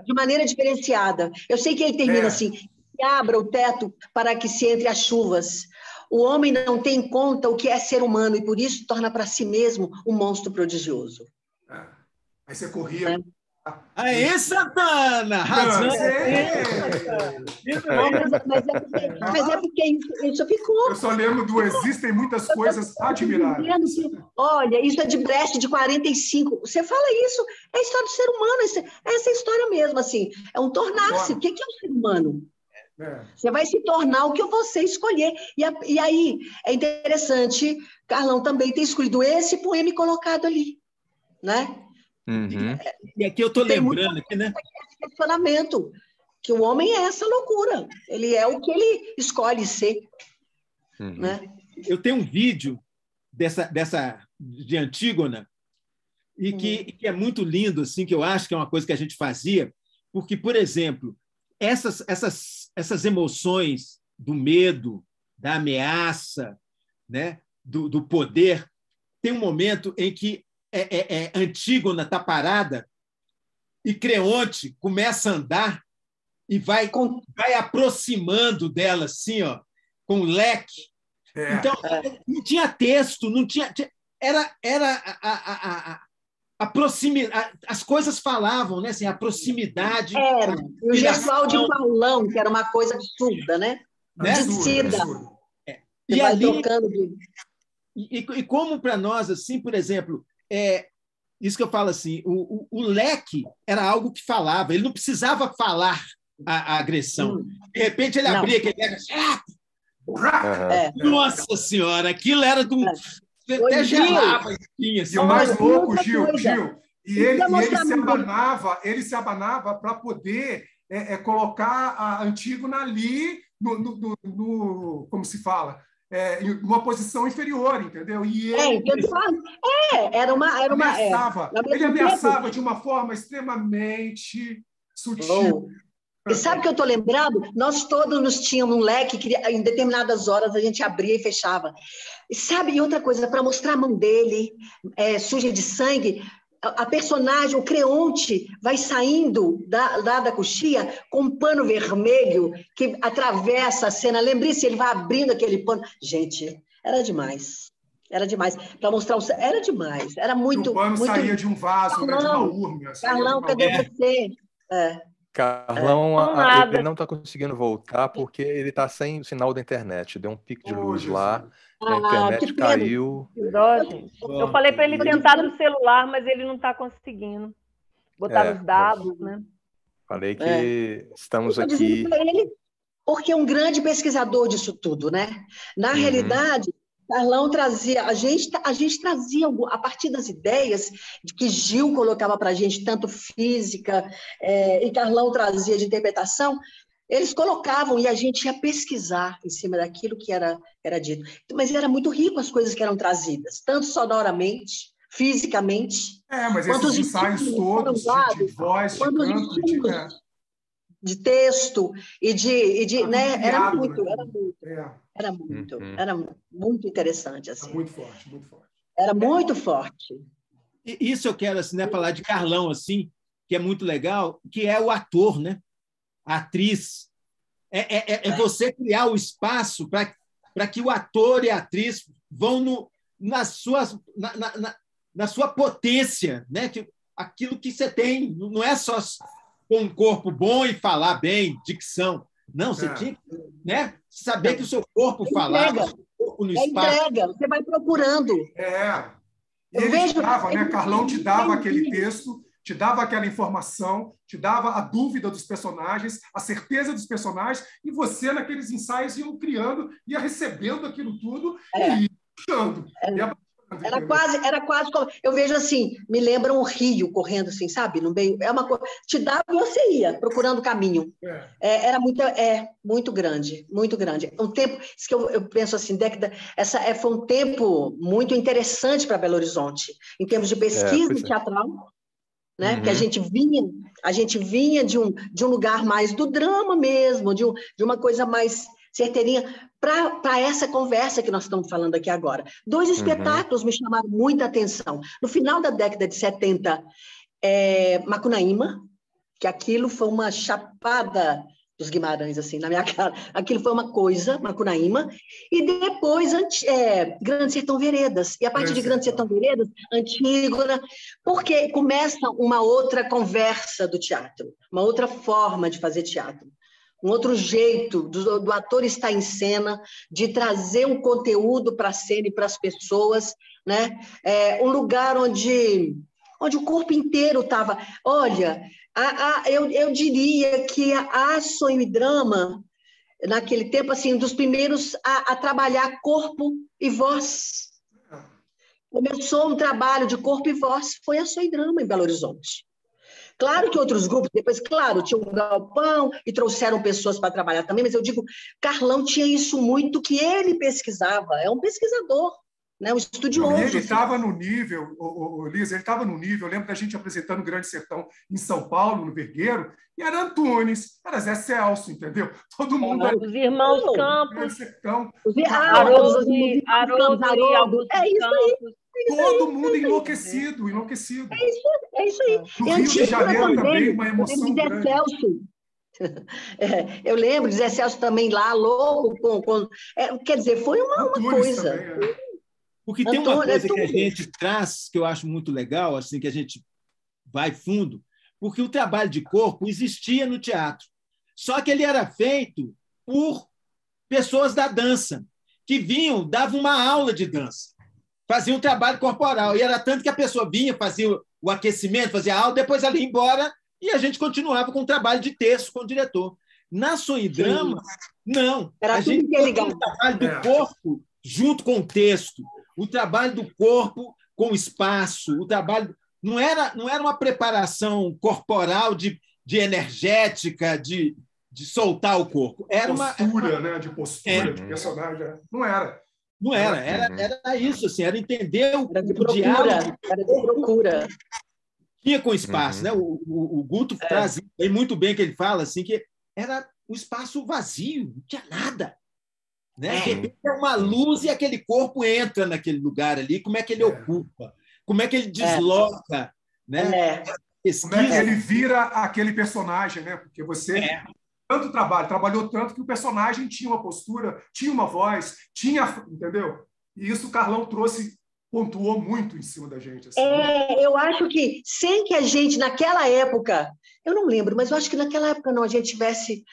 de maneira diferenciada. Eu sei que ele termina assim, que abra o teto para que se entre as chuvas. O homem não tem em conta o que é ser humano e por isso torna para si mesmo um monstro prodigioso. Aí você corria... Aê, Santana! Razão! Mas é porque isso ficou. Eu só lembro do Existem Muitas Coisas Admiráveis. Olha, isso é de Brecht, de 45. Você fala isso, é a história do ser humano, é essa história mesmo, assim. É um tornar-se. O que é o ser humano? Você vai se tornar o que você escolher. E aí, é interessante, Carlão também ter escolhido esse poema e colocado ali, né? Uhum. E aqui eu estou lembrando aqui, né? Esse questionamento, que o homem é essa loucura. Ele é o que ele escolhe ser. Né? Eu tenho um vídeo de Antígona e que é muito lindo, assim, que eu acho que é uma coisa que a gente fazia, porque, por exemplo, essas emoções do medo, da ameaça, né? do poder, tem um momento em que Antígona está parada e Creonte começa a andar e vai aproximando dela assim, ó, com o leque. Então, não tinha texto, não tinha... Era a proximidade, as coisas falavam, né? Assim, a proximidade. Era. E o gestual de Paulão, que era uma coisa absurda, né? De Cida. E ali... E como para nós, assim, por exemplo... isso que eu falo assim, o leque era algo que falava, ele não precisava falar a agressão. De repente ele abria aquele leque. Nossa Senhora, aquilo era de um... Até gelava. E o mais louco, Gil, e ele se abanava para poder colocar a Antígona ali no como se fala? Em uma posição inferior, entendeu? E ele ele ameaçava de uma forma extremamente sutil. E sabe o que eu estou lembrando? Nós todos nos tínhamos um leque que em determinadas horas a gente abria e fechava. E sabe, e outra coisa, para mostrar a mão dele, suja de sangue, a personagem, o Creonte, vai saindo da coxia com um pano vermelho que atravessa a cena. Lembre-se, ele vai abrindo aquele pano. Gente, era demais. Era demais. Para mostrar o... Era demais. Era muito... O pano saía de um vaso, Carlão, de uma urna. Carlão, cadê você? Carlão, ele não está conseguindo voltar porque ele está sem o sinal da internet. Deu um pico de luz lá, a internet caiu. Eu falei para ele tentar do celular, mas ele não está conseguindo botar os dados, né? Falei que estamos aqui... Ele, porque é um grande pesquisador disso tudo, né? Na realidade... Carlão trazia, a gente trazia, a partir das ideias que Gil colocava para a gente, tanto física, e Carlão trazia de interpretação, eles colocavam e a gente ia pesquisar em cima daquilo que era dito. Mas era muito rico as coisas que eram trazidas, tanto sonoramente, fisicamente. Mas esses ensaios todos de voz, de canto, de texto e de né? Era muito interessante assim. Muito forte, muito forte. Era muito forte. E isso eu quero assim, né, falar de Carlão assim, que é muito legal, que é o ator, né? A atriz. É você criar o espaço para que o ator e a atriz vão na sua potência, né? Aquilo que você tem, não é só com um corpo bom e falar bem, dicção. Não, você tinha que, né, saber que o seu corpo falava, o seu corpo no espaço. Entrega, você vai procurando. Ele te dava, né? Carlão te dava aquele texto, te dava aquela informação, te dava a dúvida dos personagens, a certeza dos personagens, e você, naqueles ensaios, ia ia recebendo aquilo tudo e ia puxando. Era quase como... Eu vejo assim, me lembra um rio correndo assim, sabe? No meio, é uma coisa... Te dava e você ia, procurando o caminho. Era muito grande, muito grande. Um tempo, isso que eu penso assim, foi um tempo muito interessante para Belo Horizonte, em termos de pesquisa teatral, né? Que a gente vinha A gente vinha de um lugar mais do drama mesmo, de uma coisa mais certeirinha, para essa conversa que nós estamos falando aqui agora. Dois espetáculos me chamaram muita atenção. No final da década de 70, Macunaíma, que aquilo foi uma chapada dos Guimarães, assim, na minha cara. Aquilo foi uma coisa, Macunaíma. E depois, Grande Sertão Veredas. E a partir de Grande Sertão Veredas, Antígona, porque começa uma outra conversa do teatro, uma outra forma de fazer teatro. Um outro jeito do ator estar em cena, de trazer um conteúdo para a cena e para as pessoas, né? Um lugar onde o corpo inteiro estava... Olha, eu diria que a Sonho e Drama, naquele tempo, assim, dos primeiros a trabalhar corpo e voz. Começou um trabalho de corpo e voz, foi a Sonho e Drama, em Belo Horizonte. Claro que outros grupos, depois, claro, tinha um galpão e trouxeram pessoas para trabalhar também, mas eu digo, Carlão tinha isso muito que ele pesquisava, é um pesquisador, né? Um estudioso. E ele estava no nível, Lisa, ele estava no nível, eu lembro da gente apresentando o Grande Sertão em São Paulo, no Vergueiro, e era Antunes, era Zé Celso, entendeu? Todo mundo... Os irmãos Campos, Sertão, Haroldo e Augusto Campos. Todo mundo enlouquecido. É isso aí. No Rio de Janeiro também, uma emoção grande. Eu lembro de Zé Celso também lá, louco. Quer dizer, foi uma coisa. Também, Porque tem uma coisa que a gente traz, que eu acho muito legal, assim, que a gente vai fundo, porque o trabalho de corpo existia no teatro. Só que ele era feito por pessoas da dança, que vinham, davam uma aula de dança. Fazia um trabalho corporal. E era tanto que a pessoa vinha, fazia o aquecimento, fazia a aula, depois ela ia embora e a gente continuava com o trabalho de texto com o diretor. Na Sonho e Drama, não. Era a gente tinha o trabalho do corpo junto com o texto, o trabalho do corpo com o espaço, o trabalho... Não era uma preparação corporal de energética, de soltar o corpo. Era postura, né? De postura, de personagem. Não era. Não era isso, assim, era entender o diálogo. Era de procura. Tinha com espaço, né? O Guto traz muito bem que ele fala assim, que era o espaço vazio, não tinha nada. Né? É uma luz e aquele corpo entra naquele lugar ali, como é que ele ocupa, como é que ele desloca, né? Como é que ele vira aquele personagem, né? Porque você... tanto trabalhou tanto que o personagem tinha uma postura, tinha uma voz, entendeu? E isso o Carlão pontuou muito em cima da gente. Assim. Eu acho que sem que a gente, naquela época, eu não lembro, mas eu acho que naquela época não, a gente tivesse...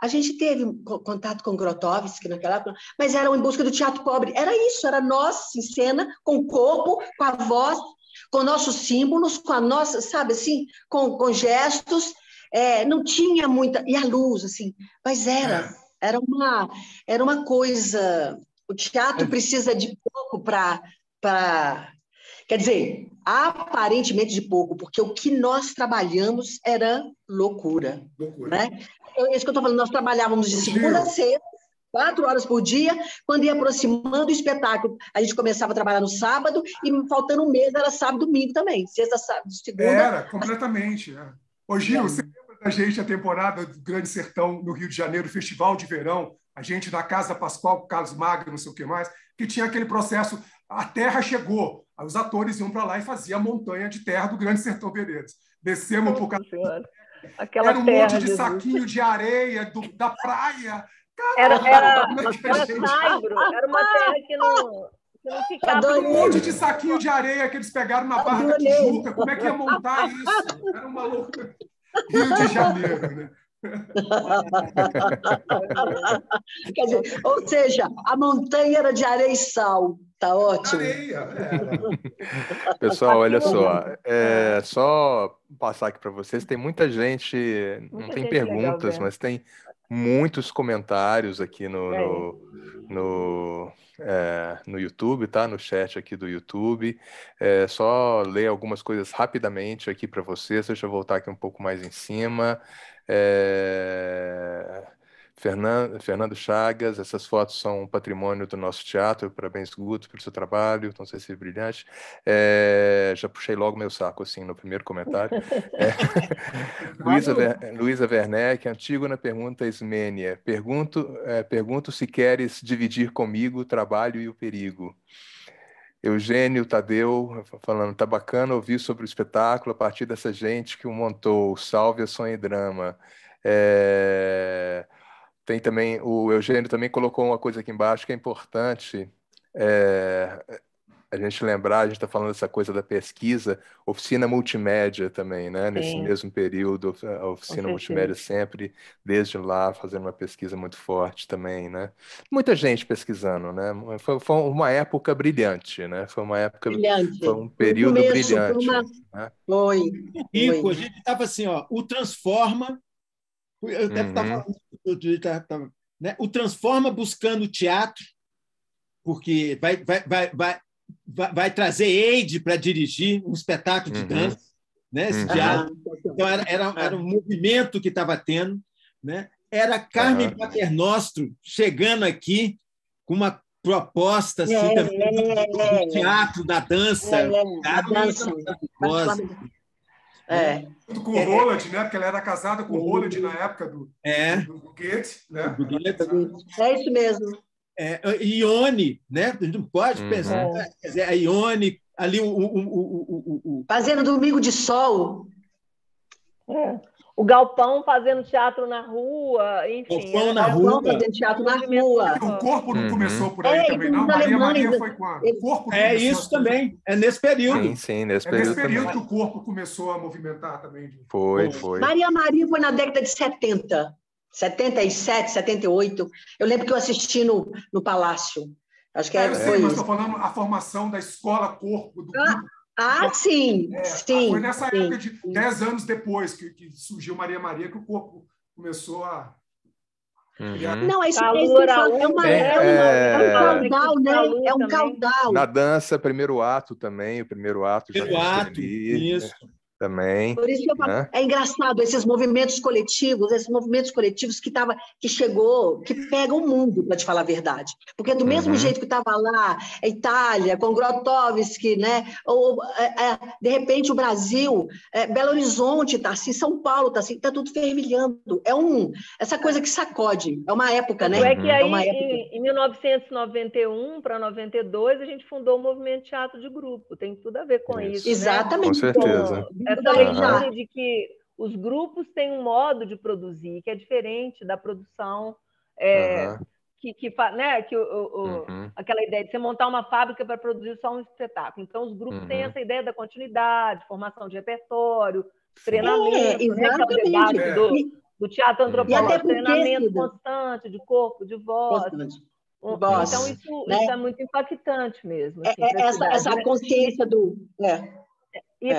a gente teve contato com Grotowski naquela época, mas era em busca do teatro pobre. Era isso, era nós em cena, com o corpo, com a voz, com nossos símbolos, com a nossa, sabe assim, com gestos... não tinha muita... E a luz, assim, mas era uma coisa... O teatro precisa de pouco para... Quer dizer, aparentemente de pouco, porque o que nós trabalhamos era loucura. Né? É isso que eu estou falando, nós trabalhávamos de segunda a sexta, 4 horas por dia, quando ia aproximando o espetáculo. A gente começava a trabalhar no sábado e faltando um mês era sábado e domingo também. Sexta, sábado, segunda... Era, completamente. Ô, Gil, você lembra da gente a temporada do Grande Sertão no Rio de Janeiro, Festival de Verão, a gente na Casa Pascoal, com Carlos Magno, não sei o que mais, que tinha aquele processo, a terra chegou, aí os atores iam para lá e faziam a montanha de terra do Grande Sertão Veredas. Descemos por causa... Era um monte de saquinho de areia da praia. Caramba, era saibro, era uma terra que não ficava... Um monte de saquinho de areia que eles pegaram na Barra da Tijuca. Como é que ia montar isso? Era uma loucura. Rio de Janeiro, né? Quer dizer, ou seja, a montanha era de areia e sal. Tá ótimo. Areia, Pessoal, olha só. Só passar aqui para vocês. Tem muita gente, não tem perguntas, mas tem muitos comentários aqui no YouTube, tá? No chat aqui do YouTube. Só ler algumas coisas rapidamente aqui para vocês. Deixa eu voltar aqui um pouco mais em cima. Fernando Chagas, essas fotos são um patrimônio do nosso teatro, parabéns, Guto, pelo seu trabalho, não sei se é brilhante. Já puxei logo meu saco, assim, no primeiro comentário. Luísa Werneck, Antígona pergunta Ismênia, pergunto se queres dividir comigo o trabalho e o perigo. Eugênio Tadeu falando, tá bacana ouvir sobre o espetáculo a partir dessa gente que o montou, salve a Sonho e Drama. Tem também, o Eugênio também colocou uma coisa aqui embaixo que é importante a gente lembrar, a gente está falando dessa coisa da pesquisa, oficina multimédia também, né? Nesse mesmo período, a oficina multimédia sempre, desde lá, fazendo uma pesquisa muito forte também, né? Muita gente pesquisando, né? Foi uma época brilhante, né? Foi uma época, brilhante. Foi um período brilhante. Né? Rico, a gente estava assim, ó, o Transforma, eu deve estar falando, né? O Transforma buscando teatro, porque vai trazer Eide para dirigir um espetáculo de dança, né? Esse teatro. Então, era um movimento que estava tendo. Né? Era Carmen Paternostro chegando aqui com uma proposta assim, do teatro, da dança. A dança. Junto com o Roland, né? Porque ela era casada com o Roland na época do Goethe. Né? É isso mesmo. Ione, né? A gente não pode pensar. Quer dizer, a Ione, ali fazendo Domingo de Sol. O Galpão fazendo teatro na rua, enfim. Galpão na rua. Fazendo teatro na rua. O Corpo não começou por aí também, não? Maria foi quando? O Corpo isso também, é nesse período. Sim, nesse período. Nesse período que o Corpo começou a movimentar também. Foi. Maria foi na década de 70. 77, 78. Eu lembro que eu assisti no Palácio. Acho que mas estou falando a formação da escola Corpo do grupo. Sim. Foi nessa época de 10 anos depois que surgiu Maria, que o Corpo começou a... Não, é um caudal, né? É um caudal. Na dança, primeiro ato também, o primeiro ato já ali. Isso. Também. Por isso que eu falo, é engraçado esses movimentos coletivos que chegou, que pegam o mundo, para te falar a verdade. Porque do mesmo jeito que estava lá, a Itália, com Grotowski, né? Ou, de repente, o Brasil, Belo Horizonte está assim, São Paulo está assim, está tudo fervilhando. Essa coisa que sacode. É uma época, né? É que aí, em 1991 para 92, a gente fundou o Movimento Teatro de Grupo. Tem tudo a ver com isso. Exatamente. Com certeza. Essa leitura de que os grupos têm um modo de produzir que é diferente da produção aquela ideia de você montar uma fábrica para produzir só um espetáculo. Então, os grupos têm essa ideia da continuidade, formação de repertório, treinamento, né, que é o debate do teatro antropológico, treinamento constante de corpo, de voz. Então, isso é muito impactante mesmo. Assim, essa consciência do...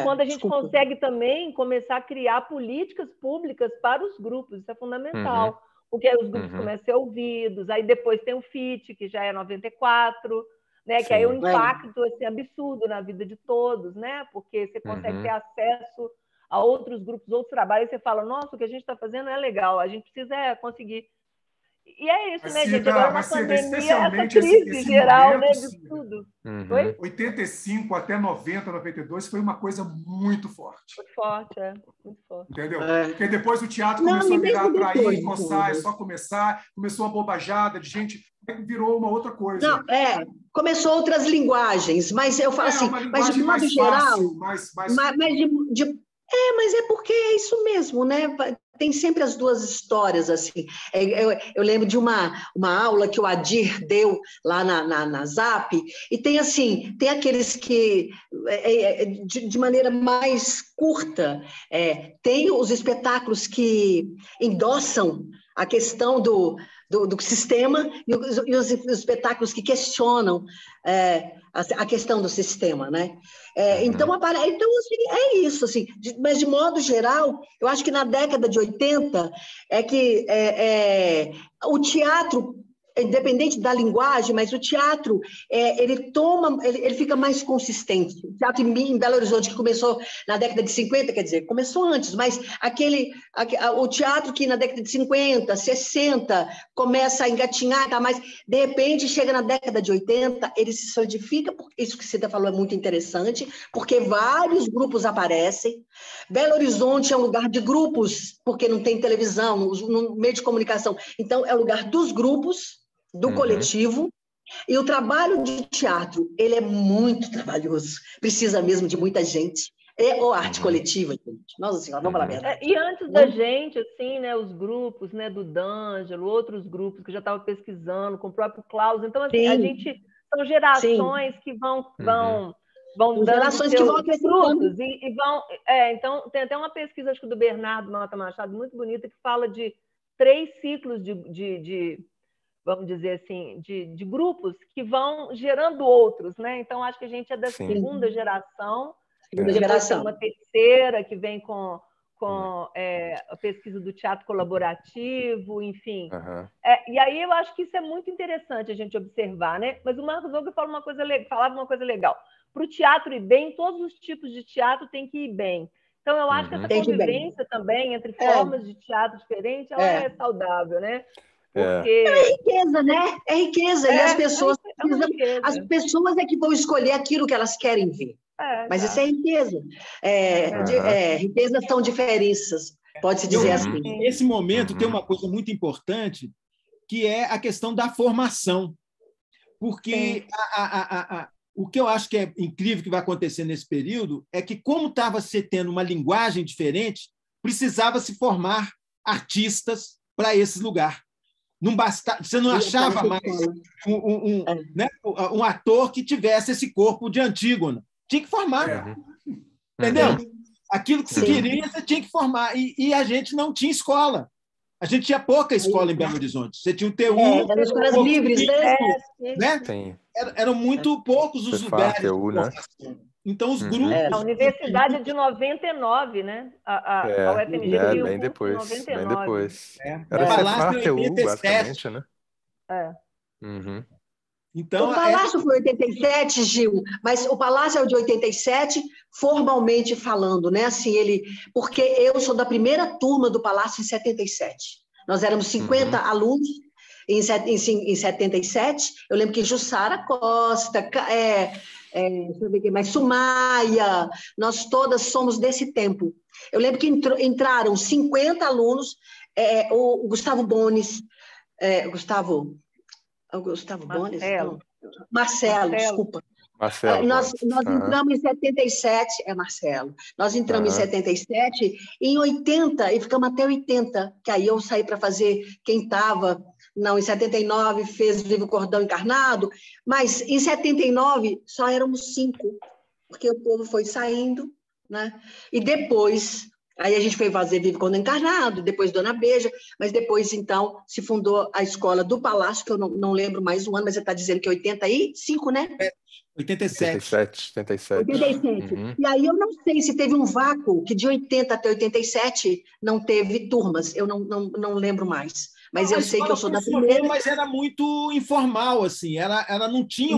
quando a gente consegue também começar a criar políticas públicas para os grupos, isso é fundamental. Porque aí os grupos começam a ser ouvidos, aí depois tem o FIT, que já é 94, né? Que aí é um impacto assim, absurdo na vida de todos, né? Porque você consegue ter acesso a outros grupos, outros trabalhos, e você fala, nossa, o que a gente está fazendo é legal, a gente precisa conseguir. E é isso, né, gente? Agora na pandemia, essa crise geral, né, de tudo. 85 até 90, 92 foi uma coisa muito forte. Muito forte, muito forte. Entendeu? Porque depois o teatro começou a virar atrair, coçar, é só começar, começou uma bobajada de gente, virou uma outra coisa. Não, começou outras linguagens, mas eu falo assim, mas de modo geral, mas é porque é isso mesmo, né? Tem sempre as duas histórias, assim. Eu lembro de uma aula que o Adir deu lá na Zap, e tem aqueles que, de maneira mais curta, tem os espetáculos que endossam a questão do sistema e os espetáculos que questionam a questão do sistema, né? Então, assim, é isso, assim, mas de modo geral, eu acho que na década de 80 o teatro independente da linguagem, mas o teatro, ele fica mais consistente. O teatro em Belo Horizonte, que começou na década de 50, quer dizer, começou antes, mas o teatro que na década de 50, 60, começa a engatinhar, tá? Mas, de repente, chega na década de 80, ele se solidifica, isso que Cida falou é muito interessante, porque vários grupos aparecem. Belo Horizonte é um lugar de grupos, porque não tem televisão, no meio de comunicação. Então, é o lugar dos grupos, do coletivo, e o trabalho de teatro, ele é muito trabalhoso, precisa mesmo de muita gente. Ou arte coletiva, gente. Nossa Senhora, vamos falar a verdade. E antes da gente, assim, né, os grupos, né, do D'Angelo, outros grupos que já estavam pesquisando, com o próprio Klaus. Então, assim, a gente são gerações que vão dando gerações que vão frutos e vão. Então, tem até uma pesquisa, acho que do Bernardo Mota Machado, muito bonita, que fala de 3 ciclos de vamos dizer assim, de grupos que vão gerando outros, né? Então, acho que a gente é da segunda geração. Depois tem uma terceira que vem com a pesquisa do teatro colaborativo, enfim. E aí eu acho que isso é muito interessante a gente observar, né? Mas o Marcos Vogel falava uma coisa legal. Para o teatro ir bem, todos os tipos de teatro têm que ir bem. Então, eu acho que essa convivência também entre formas de teatro diferentes, ela é saudável, né? Porque... É riqueza, né? É riqueza. E as pessoas é que vão escolher aquilo que elas querem ver. Mas isso é riqueza. Riquezas são diferenças, pode-se dizer assim. Nesse momento tem uma coisa muito importante, que é a questão da formação. Porque o que eu acho que é incrível que vai acontecer nesse período é que, como estava se tendo uma linguagem diferente, precisava se formar artistas para esse lugar. Não bastava, você não achava mais um ator que tivesse esse corpo de Antígona. Tinha que formar. Entendeu? Aquilo que se queria, você tinha que formar. E a gente não tinha escola. A gente tinha pouca escola em Belo Horizonte. Você tinha o TU. Eram escolas livres, né? Eram muito poucos os lugares. TU, né? Então, os grupos... A universidade é de 99, né? A UFMG bem depois. 99. Bem depois. Era Cefar TU, basicamente, né? Então, o Palácio foi 87, Gil, mas o Palácio é o de 87, formalmente falando, né? Assim, porque eu sou da primeira turma do Palácio em 77. Nós éramos 50 alunos em 77. Eu lembro que Jussara Costa, deixa eu ver quem mais, Sumaia, nós todas somos desse tempo. Eu lembro que entraram 50 alunos, o Gustavo Bones, Marcelo, desculpa. Nós entramos em 77, Marcelo. Nós entramos em 77, e em 80, e ficamos até 80, que aí eu saí para fazer quem estava. Não, em 79 fez Viva o Cordão Encarnado, mas em 79 só éramos 5, porque o povo foi saindo, né? E depois, aí a gente foi fazer Viva o Cordão Encarnado, depois Dona Beija, mas depois, então, se fundou a Escola do Palácio, que eu não lembro mais o ano, mas você está dizendo que é 85, né? 87. E aí eu não sei se teve um vácuo, que de 80 até 87 não teve turmas, eu não lembro mais. Mas eu sei que eu sou da primeira. Mas era muito informal, assim, ela não tinha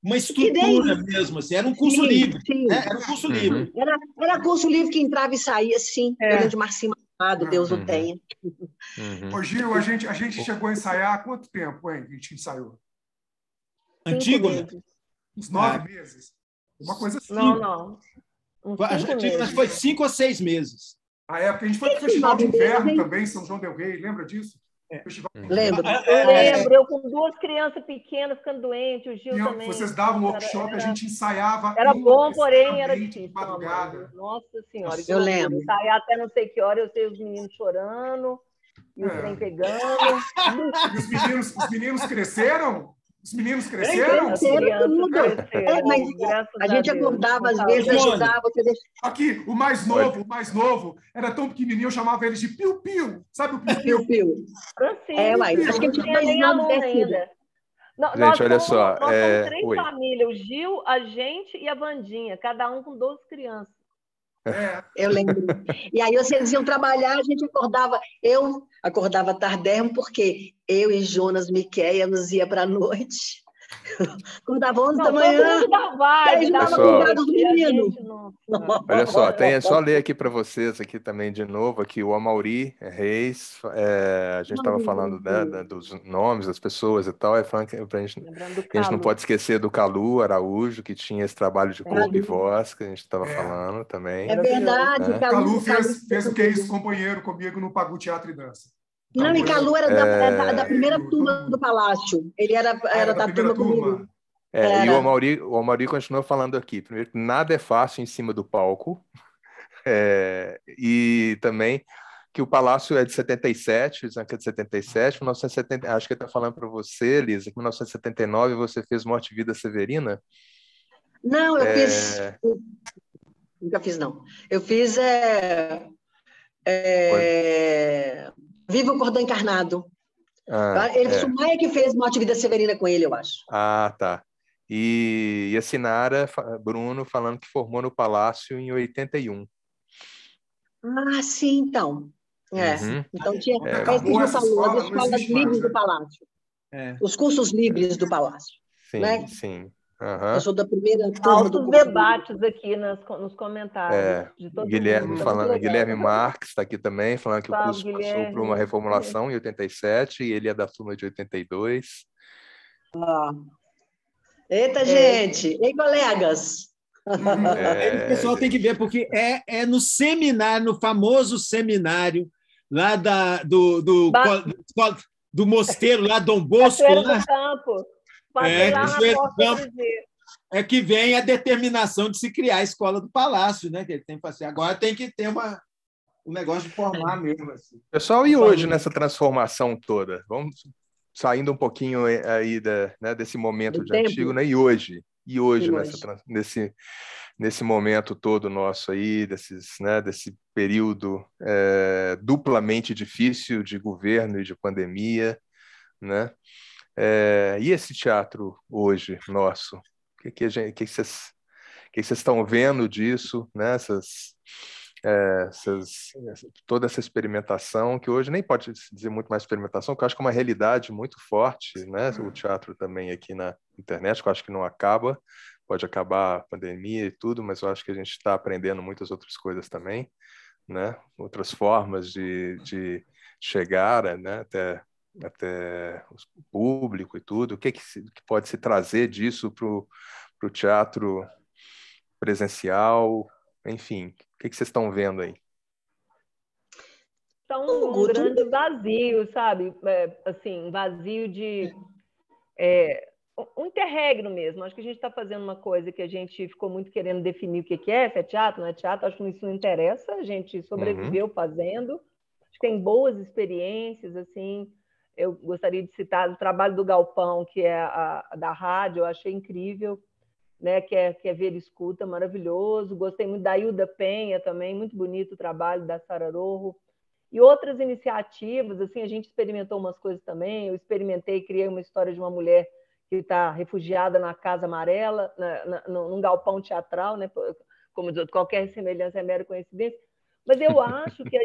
uma estrutura mesmo, assim, era um curso livre. Né? Era um curso livre. Era curso livre que entrava e saía, sim. Eu lembro de Marcinho Machado, Deus o tenha. Ô, Gil, a gente chegou a ensaiar há quanto tempo, hein? A gente ensaiou? Antígona? Uns 9 meses. Uma coisa assim. Não. Acho que foi 5 ou 6 meses. A época a gente foi para o Festival de Inverno também, São João del Rei, lembra disso? Lembro. Eu lembro, eu com 2 crianças pequenas ficando doente, o Gil também. Vocês davam um workshop, a gente ensaiava. Era bom, porém era difícil. Madrugada. Nossa Senhora. Eu lembro. Ensaiar até não sei que hora, eu sei os meninos chorando, e o trem pegando. E os meninos cresceram? Os meninos cresceram? Mas a gente acordava, às vezes, ajudava. Aqui, o mais novo, era tão pequenininho, eu chamava eles de piu-piu. Sabe o piu-piu? Piu-piu. Mas acho que a gente tinha nem aluno ainda. Gente, olha só. Nós somos 3 famílias, o Gil, a gente e a Vandinha, cada um com 12 crianças. Eu lembro. E aí eles iam trabalhar, a gente acordava. Eu acordava tardérrimo, porque eu e Jonas Miquéia nos ia para a noite. Acordava 11 da manhã. Vai, dava cuidado do menino. Olha só, tem só ler aqui para vocês aqui também de novo, aqui o Amauri Reis, a gente estava falando, né, dos nomes das pessoas e tal, falando que a gente não pode esquecer do Calu Araújo, que tinha esse trabalho de corpo e voz, que a gente estava falando também. É verdade. Né? Calu fez o que é isso, companheiro, comigo no Pagu Teatro e Dança. Não, e Calu era da primeira turma do Palácio. Ele era da turma comigo. E o Amauri continua falando aqui, primeiro, que nada é fácil em cima do palco, e também que o Palácio é de 77, dizendo que é de 77, 1970, acho que ele está falando para você, Lisa, que em 1979 você fez Morte e Vida Severina? Não, eu fiz... Nunca fiz, não. Eu fiz Viva o Cordão Encarnado. Sumaia que fez Morte e Vida Severina com ele, eu acho. Ah, tá. E a Sinara Bruno falando que formou no Palácio em 81. Ah, sim, então. Então tinha... As escolas livres do Palácio. Os cursos livres do Palácio. Sim, né? sim. Eu sou da primeira turma. Altos debates aqui nos comentários. De todo Guilherme Marques está aqui também, falando que o curso passou por uma reformulação em 87 e ele é da turma de 82. Eita, gente! Ei, colegas! O pessoal tem que ver, porque é no seminário, no famoso seminário lá do mosteiro, lá Dom Bosco. É que vem a determinação de se criar a Escola do Palácio, né? Que ele tem que fazer. Agora tem que ter um negócio de formar mesmo. Assim. Pessoal, e hoje nessa transformação toda? Vamos saindo um pouquinho aí desse momento de antigo, né? E hoje nesse momento todo nosso aí, desse período duplamente difícil de governo e de pandemia, né? E esse teatro hoje nosso? O que vocês estão vendo disso, né? Toda essa experimentação, que hoje nem pode dizer muito mais experimentação, que eu acho que é uma realidade muito forte, né? O teatro também aqui na internet, que eu acho que não acaba, pode acabar a pandemia e tudo, mas eu acho que a gente está aprendendo muitas outras coisas também, né? Outras formas de chegar, né? até o público e tudo. O que pode se trazer disso para o teatro presencial? Enfim, o que vocês estão vendo aí? Então, um grande vazio, sabe? Assim, vazio de... um interregno mesmo. Acho que a gente está fazendo uma coisa que a gente ficou muito querendo definir o que é, se é teatro, não é teatro. Acho que isso não interessa. A gente sobreviveu fazendo. Acho que tem boas experiências, assim... Eu gostaria de citar o trabalho do Galpão, que é da rádio, eu achei incrível, né? que é Ver e Escuta, maravilhoso. Gostei muito da Hilda Penha também, muito bonito o trabalho da Sara Rojo. E outras iniciativas, assim, a gente experimentou umas coisas também. Eu criei uma história de uma mulher que está refugiada na Casa Amarela, num galpão teatral, né? Como diz, qualquer semelhança é mera coincidência. Mas eu acho que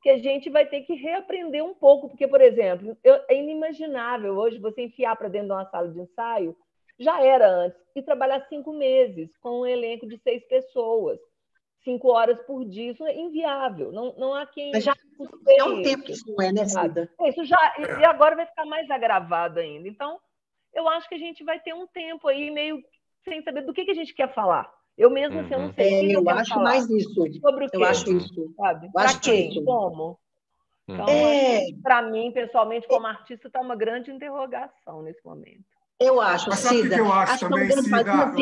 a gente vai ter que reaprender um pouco, porque, por exemplo, é inimaginável hoje você enfiar para dentro de uma sala de ensaio, já era antes, e trabalhar 5 meses com um elenco de 6 pessoas, 5 horas por dia, isso é inviável, não há quem... Mas já é um tempo que isso não é, né, Cida? Isso já, e agora vai ficar mais agravado ainda. Então, eu acho que a gente vai ter um tempo aí meio sem saber do que a gente quer falar. Eu mesmo assim, eu não sei. Eu acho falar. Mais isso. Sobre o quê? Eu acho isso. Sabe? Para quem? Isso. Como? Então, para mim, pessoalmente, como artista, está uma grande interrogação nesse momento. Eu acho, Mas sabe o que eu acho também,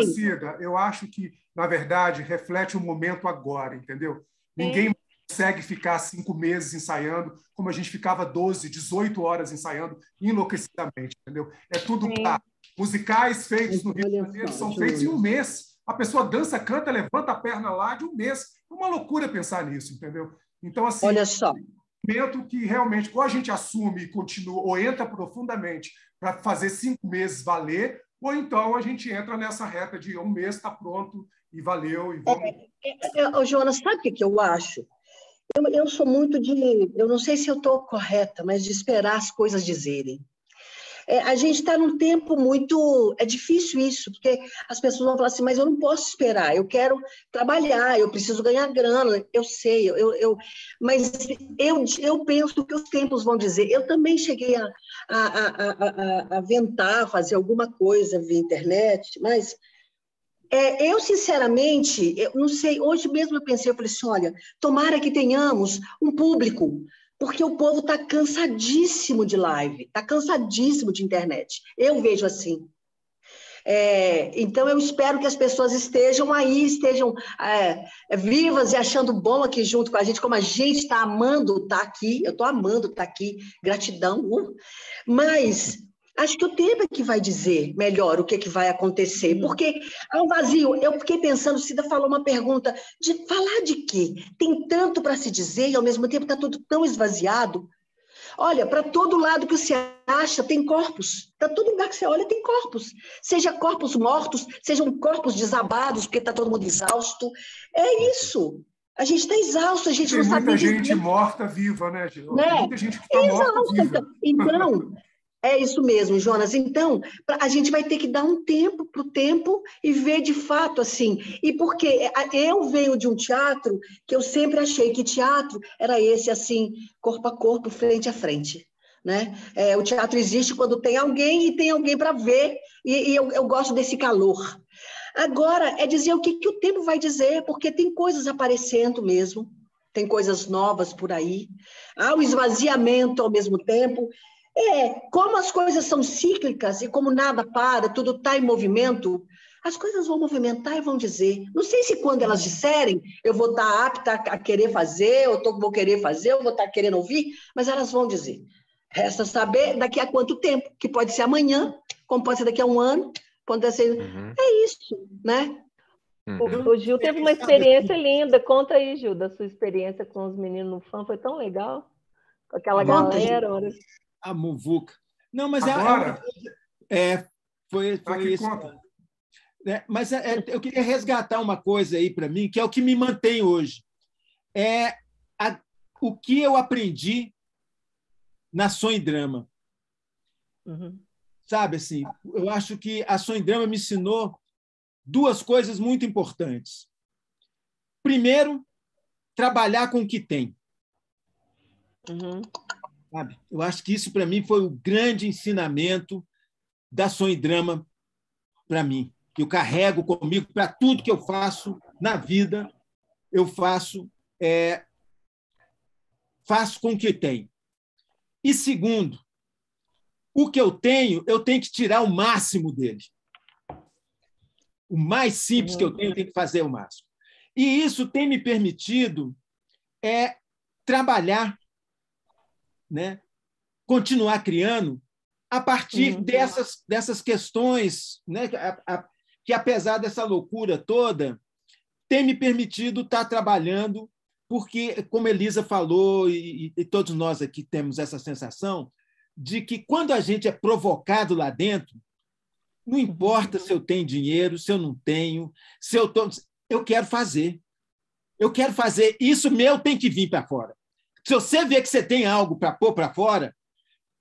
Cida? Eu acho que, na verdade, reflete o momento agora, entendeu? Ninguém consegue ficar 5 meses ensaiando, como a gente ficava 12, 18 horas ensaiando enlouquecidamente, entendeu? É tudo para musicais feitos no Rio de Janeiro, são feitos em um mês. A pessoa dança, canta, levanta a perna lá de um mês. É uma loucura pensar nisso, entendeu? Então, assim, olha só. Momento que realmente, ou a gente assume e continua, ou entra profundamente para fazer 5 meses valer, ou então a gente entra nessa reta de 1 mês está pronto e valeu. E vamos... Jonas, sabe o que eu acho? Eu sou muito de... Eu não sei se eu estou correta, mas de esperar as coisas dizerem. A gente está num tempo muito... É difícil isso, porque as pessoas vão falar assim, mas eu não posso esperar, eu quero trabalhar, eu preciso ganhar grana, eu sei, mas eu penso que os tempos vão dizer. Eu também cheguei a aventar, fazer alguma coisa via internet, mas eu, sinceramente, eu não sei, hoje mesmo eu pensei, eu falei assim, olha, tomara que tenhamos um público, porque o povo está cansadíssimo de live, está cansadíssimo de internet. Eu vejo assim. Então, eu espero que as pessoas estejam aí, estejam vivas e achando bom aqui junto com a gente, como a gente está amando estar aqui. Eu estou amando estar aqui, gratidão. Mas acho que o tempo é que vai dizer melhor o que vai acontecer, porque há um vazio. Eu fiquei pensando, Cida falou uma pergunta, de falar de quê? Tem tanto para se dizer e, ao mesmo tempo, está tudo tão esvaziado. Olha, para todo lado que você acha, tem corpos. Para todo lugar que você olha, tem corpos. Seja corpos mortos, sejam corpos desabados, porque está todo mundo exausto. É isso. A gente está exausto, a gente não sabe... Tem muita gente morta viva, né, Gil? Tem muita gente que está morta viva. Então, é isso mesmo, Jonas. Então, a gente vai ter que dar um tempo para o tempo e ver de fato assim. E porque eu venho de um teatro que eu sempre achei que teatro era esse assim, corpo a corpo, frente a frente. Né? O teatro existe quando tem alguém e tem alguém para ver, e eu gosto desse calor. Agora, é dizer o que o tempo vai dizer, porque tem coisas aparecendo mesmo, tem coisas novas por aí. Há o esvaziamento ao mesmo tempo. Como as coisas são cíclicas e como nada para, tudo está em movimento, as coisas vão movimentar e vão dizer. Não sei se quando elas disserem, eu vou estar apta a querer fazer, eu vou querer fazer, eu vou estar querendo ouvir, mas elas vão dizer. Resta saber daqui a quanto tempo, que pode ser amanhã, como pode ser daqui a um ano, pode ser... É isso, né? O Gil teve uma experiência linda. Conta aí, Gil, da sua experiência com os meninos no fã, foi tão legal, com aquela galera... A muvuca. Não, mas agora foi isso. Mas eu queria resgatar uma coisa aí para mim, que é o que me mantém hoje. O que eu aprendi na Sonho e Drama. Sabe, assim, eu acho que a Sonho e Drama me ensinou duas coisas muito importantes. Primeiro, trabalhar com o que tem. Sabe? Eu acho que isso, para mim, foi o grande ensinamento da Sonho e Drama para mim. Que eu carrego comigo para tudo que eu faço na vida, eu faço com o que tenho. E segundo, o que eu tenho que tirar o máximo dele. O mais simples que eu tenho que fazer o máximo. E isso tem me permitido trabalhar, né? Continuar criando a partir dessas questões, né? Que, apesar dessa loucura toda, tem me permitido estar trabalhando, porque, como Elisa falou, e todos nós aqui temos essa sensação, de que quando a gente é provocado lá dentro, não importa se eu tenho dinheiro, se eu não tenho, eu quero fazer. Eu quero fazer. Isso meu tem que vir para fora. Se você vê que você tem algo para pôr para fora,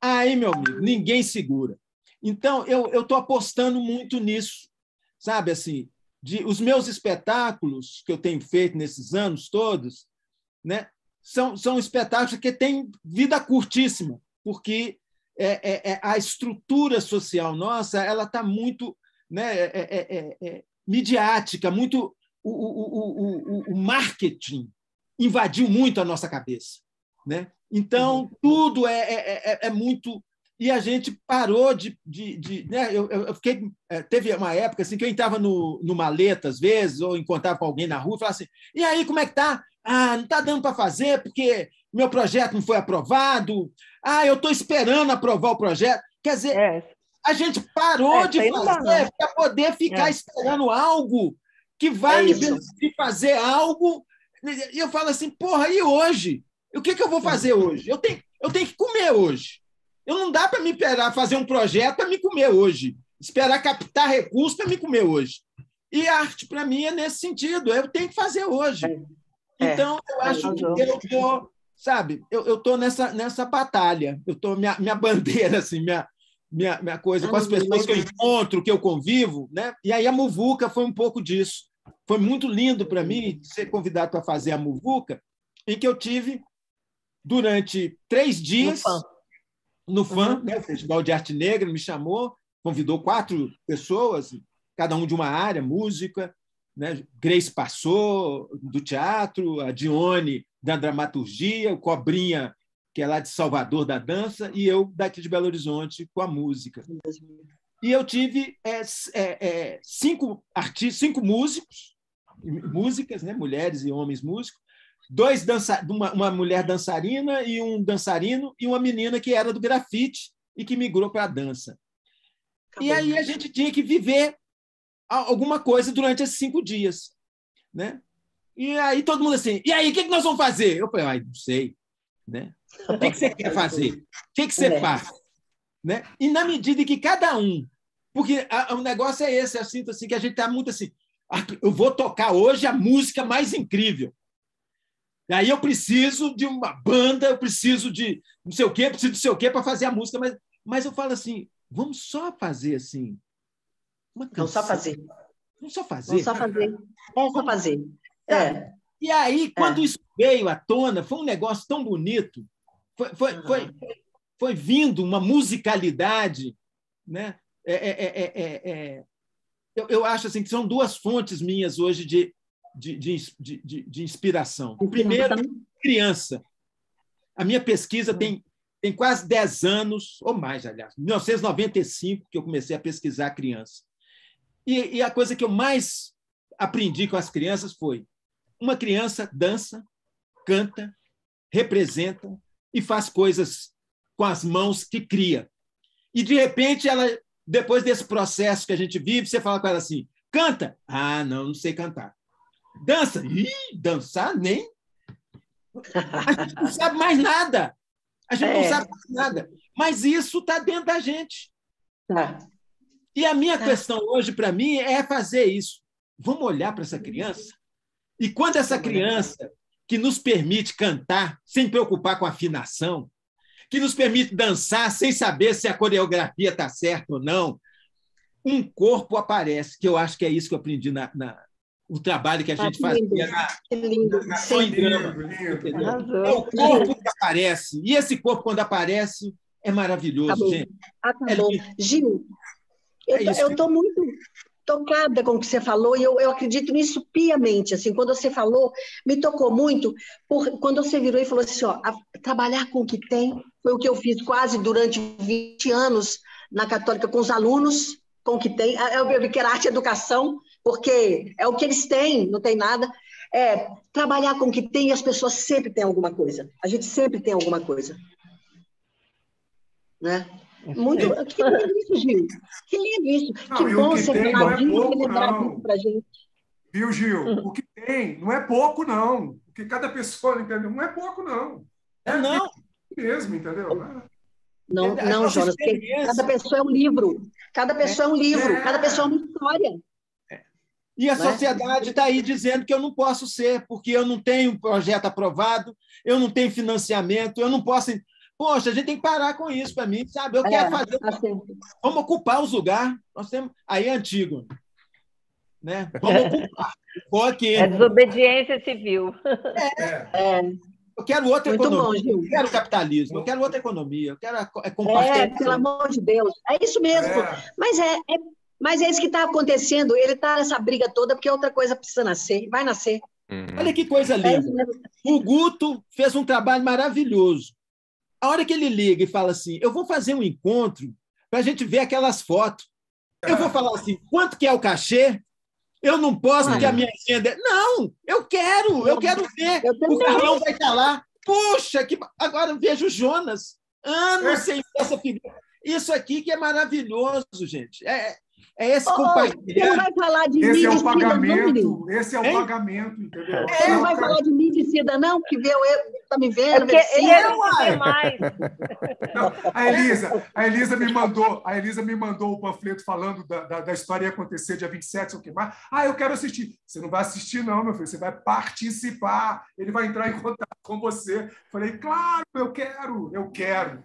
aí, meu amigo, ninguém segura. Então, eu estou apostando muito nisso, sabe? Assim, os meus espetáculos que eu tenho feito nesses anos todos, né, são espetáculos que têm vida curtíssima, porque a estrutura social nossa ela está muito, né, midiática, muito o marketing invadiu muito a nossa cabeça. Né? Então, tudo é muito... E a gente parou né? Eu fiquei... Teve uma época assim, que eu entrava no maleta, às vezes, ou encontrava com alguém na rua e falava assim, e aí, como é que tá? Não está dando para fazer porque meu projeto não foi aprovado. Eu estou esperando aprovar o projeto. Quer dizer, a gente parou de fazer para poder ficar esperando algo que vai me fazer algo. E eu falo assim, porra, e hoje? O que eu vou fazer hoje? Eu tenho que comer hoje. Não dá para me esperar fazer um projeto para me comer hoje. Esperar captar recursos para me comer hoje. E a arte, para mim, é nesse sentido. Eu tenho que fazer hoje. Então, eu acho que eu estou, sabe, eu estou nessa batalha. Eu estou minha bandeira, assim, minha coisa, com as pessoas que eu encontro, que eu convivo, né? E aí a Muvuca foi um pouco disso. Foi muito lindo para mim ser convidado para fazer a Muvuca, em que eu tive, durante 3 dias, no FAM, né? O Festival de Arte Negra me chamou, convidou 4 pessoas, cada um de uma área, música, né? Grace Passou, do teatro, a Dione, da dramaturgia, o Cobrinha, que é lá de Salvador, da dança, e eu, daqui de Belo Horizonte, com a música. E eu tive 5 artistas, 5 músicas, né? Mulheres e homens músicos, uma mulher dançarina e um dançarino, e uma menina que era do grafite e que migrou para a dança. E aí a gente tinha que viver alguma coisa durante esses 5 dias. Né? E aí todo mundo assim, e aí, o que nós vamos fazer? Eu falei, não sei. Né? O que você quer fazer? O que você faz? Né? E na medida que cada um... Porque o negócio é esse, eu sinto assim, que a gente está muito assim, eu vou tocar hoje a música mais incrível. E aí eu preciso de uma banda, eu preciso de não sei o quê, para fazer a música. Mas eu falo assim, vamos só fazer assim. Vamos só fazer. Vamos só fazer. Vamos só fazer. Vamos só fazer. E aí, quando isso veio à tona, foi um negócio tão bonito. Foi vindo uma musicalidade, né? Eu acho assim que são 2 fontes minhas hoje de inspiração. Primeiro, criança. A minha pesquisa tem quase 10 anos, ou mais, aliás, 1995, que eu comecei a pesquisar criança. E a coisa que eu mais aprendi com as crianças foi: uma criança dança, canta, representa e faz coisas com as mãos que cria. E, de repente, ela, depois desse processo que a gente vive, você fala com ela assim, canta. Ah, não sei cantar. Dança. Dançar nem. A gente não sabe mais nada. A gente não sabe mais nada. Mas isso está dentro da gente. E a minha questão hoje, para mim, é fazer isso. Vamos olhar para essa criança? E quando essa criança, que nos permite cantar sem preocupar com a afinação, que nos permite dançar sem saber se a coreografia está certa ou não, um corpo aparece, que eu acho que é isso que eu aprendi o trabalho que a gente fazia na Sonho Drama. É o corpo que aparece. E esse corpo, quando aparece, é maravilhoso, gente. Gil, eu estou muito tocada com o que você falou, e eu acredito nisso piamente. Assim, quando você falou, me tocou muito, quando você virou e falou assim, trabalhar com o que tem, foi o que eu fiz quase durante 20 anos na Católica com os alunos, com o que tem. Eu vi que era arte e educação, porque é o que eles têm, não tem nada. Trabalhar com o que tem, e as pessoas sempre têm alguma coisa. A gente sempre tem alguma coisa. Né? Muito, que lindo isso, Gil. Que lindo isso. Não, que bom você falar disso e lembrar disso para a gente. Viu, Gil? O que tem não é pouco, não. O que cada pessoa, entendeu? Não é pouco, não. Não. Mesmo, entendeu? Não, Jonas, porque cada pessoa é um livro. Cada pessoa é um livro. Cada pessoa é uma história. E a sociedade está aí dizendo que eu não posso ser, porque eu não tenho um projeto aprovado, eu não tenho financiamento, eu não posso... Poxa, a gente tem que parar com isso para mim, sabe? Eu quero fazer... Vamos ocupar os lugares. Nós temos... Aí é antigo. Né? Vamos ocupar. É desobediência civil. Eu quero outra economia. Eu quero capitalismo. Eu quero outra economia. Eu quero compartilhar. Pelo amor de Deus. É isso mesmo. Mas é isso que está acontecendo. Ele está nessa briga toda porque outra coisa precisa nascer. Vai nascer. Olha que coisa linda. O Guto fez um trabalho maravilhoso. A hora que ele liga e fala assim, eu vou fazer um encontro para a gente ver aquelas fotos. Eu vou falar assim, quanto que é o cachê? Eu não posso, porque a minha agenda... Não, eu quero ver. O Carlão vai estar lá. Puxa, agora eu vejo o Jonas. Anos sem essa figura. Isso aqui que é maravilhoso, gente. É esse compartilhar. Você não vai falar de Esse é o medicina, pagamento, não, esse é o pagamento, entendeu? você não vai falar de medicina, não, que vê, tá me vendo? Porque ele é que tem mais. Não, a Elisa me mandou o panfleto falando da história ia acontecer dia 27, sei o que mais. Eu quero assistir. Você não vai assistir, não, meu filho, você vai participar. Ele vai entrar em contato com você. Falei, claro, eu quero.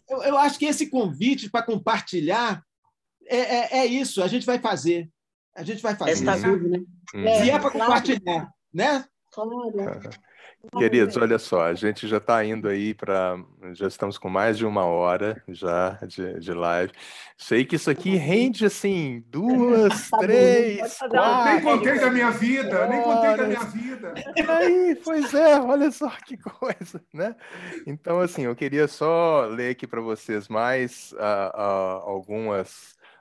Eu acho que esse convite para compartilhar é isso, a gente vai fazer. A gente vai fazer. Esta vida, né? E é para compartilhar, né? Queridos, olha só, a gente já está indo aí já estamos com mais de 1 hora já de live. Sei que isso aqui rende assim 2, 3, 4. Nem contei da minha vida, Aí, pois é, olha só que coisa, né? Então, assim, eu queria só ler aqui para vocês mais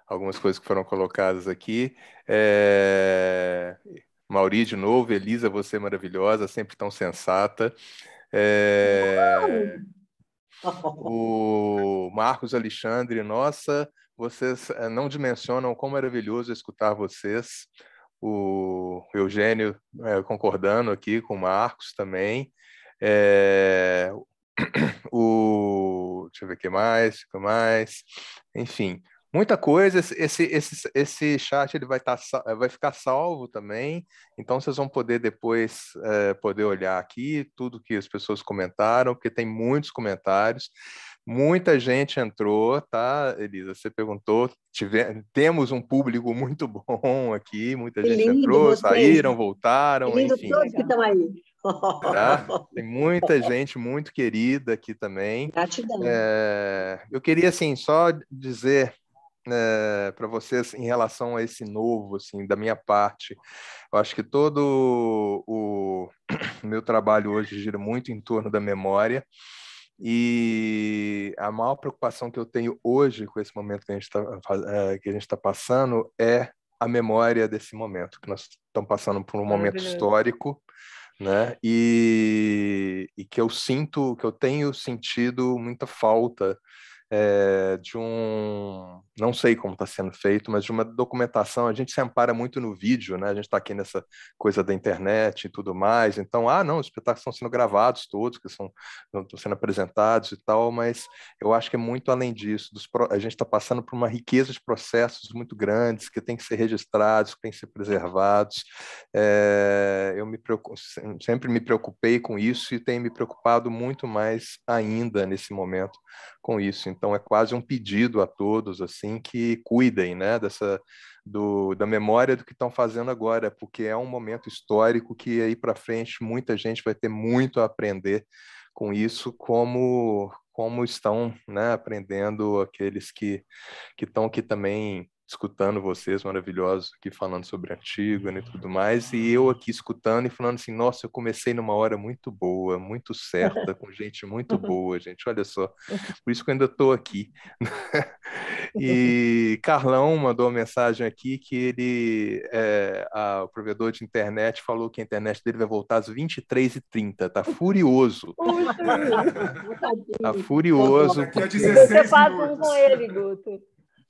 algumas coisas que foram colocadas aqui. Mauri, de novo, Elisa, você é maravilhosa, sempre tão sensata. O Marcos Alexandre, nossa, vocês não dimensionam como maravilhoso escutar vocês. O Eugênio concordando aqui com o Marcos também. Deixa eu ver o que mais. Enfim, muita coisa. Esse chat ele vai ficar salvo também, então vocês vão poder depois poder olhar aqui tudo que as pessoas comentaram, porque tem muitos comentários. Muita gente entrou, tá, Elisa? Você perguntou. Temos um público muito bom aqui, muita gente entrou, saíram, voltaram, enfim. Todos que estão aí. Tá? Tem muita gente muito querida aqui também. Gratidão. Eu queria assim só dizer para vocês em relação a esse novo, assim, da minha parte, eu acho que todo o meu trabalho hoje gira muito em torno da memória, e a maior preocupação que eu tenho hoje com esse momento que a gente está passando é a memória desse momento, que nós estamos passando por um momento histórico, né? E que eu tenho sentido muita falta não sei como está sendo feito, mas de uma documentação. A gente se ampara muito no vídeo, né? A gente está aqui nessa coisa da internet e tudo mais, então, não, os espetáculos estão sendo gravados todos, estão sendo apresentados e tal, mas eu acho que é muito além disso. A gente está passando por uma riqueza de processos muito grandes, que tem que ser registrados, que tem que ser preservados. Eu sempre me preocupei com isso e tenho me preocupado muito mais ainda nesse momento com isso. Então é quase um pedido a todos assim que cuidem, né, da memória do que estão fazendo agora, porque é um momento histórico que aí para frente muita gente vai ter muito a aprender com isso, como estão, né, aprendendo aqueles que estão aqui também escutando vocês maravilhosos aqui falando sobre Antígona e tudo mais, e eu aqui escutando e falando assim, nossa, eu comecei numa hora muito boa, muito certa, com gente muito boa, gente, olha só, por isso que eu ainda estou aqui. E Carlão mandou uma mensagem aqui que ele, o provedor de internet falou que a internet dele vai voltar às 23h30, tá furioso. Tá furioso. Você faz um com ele, Guto.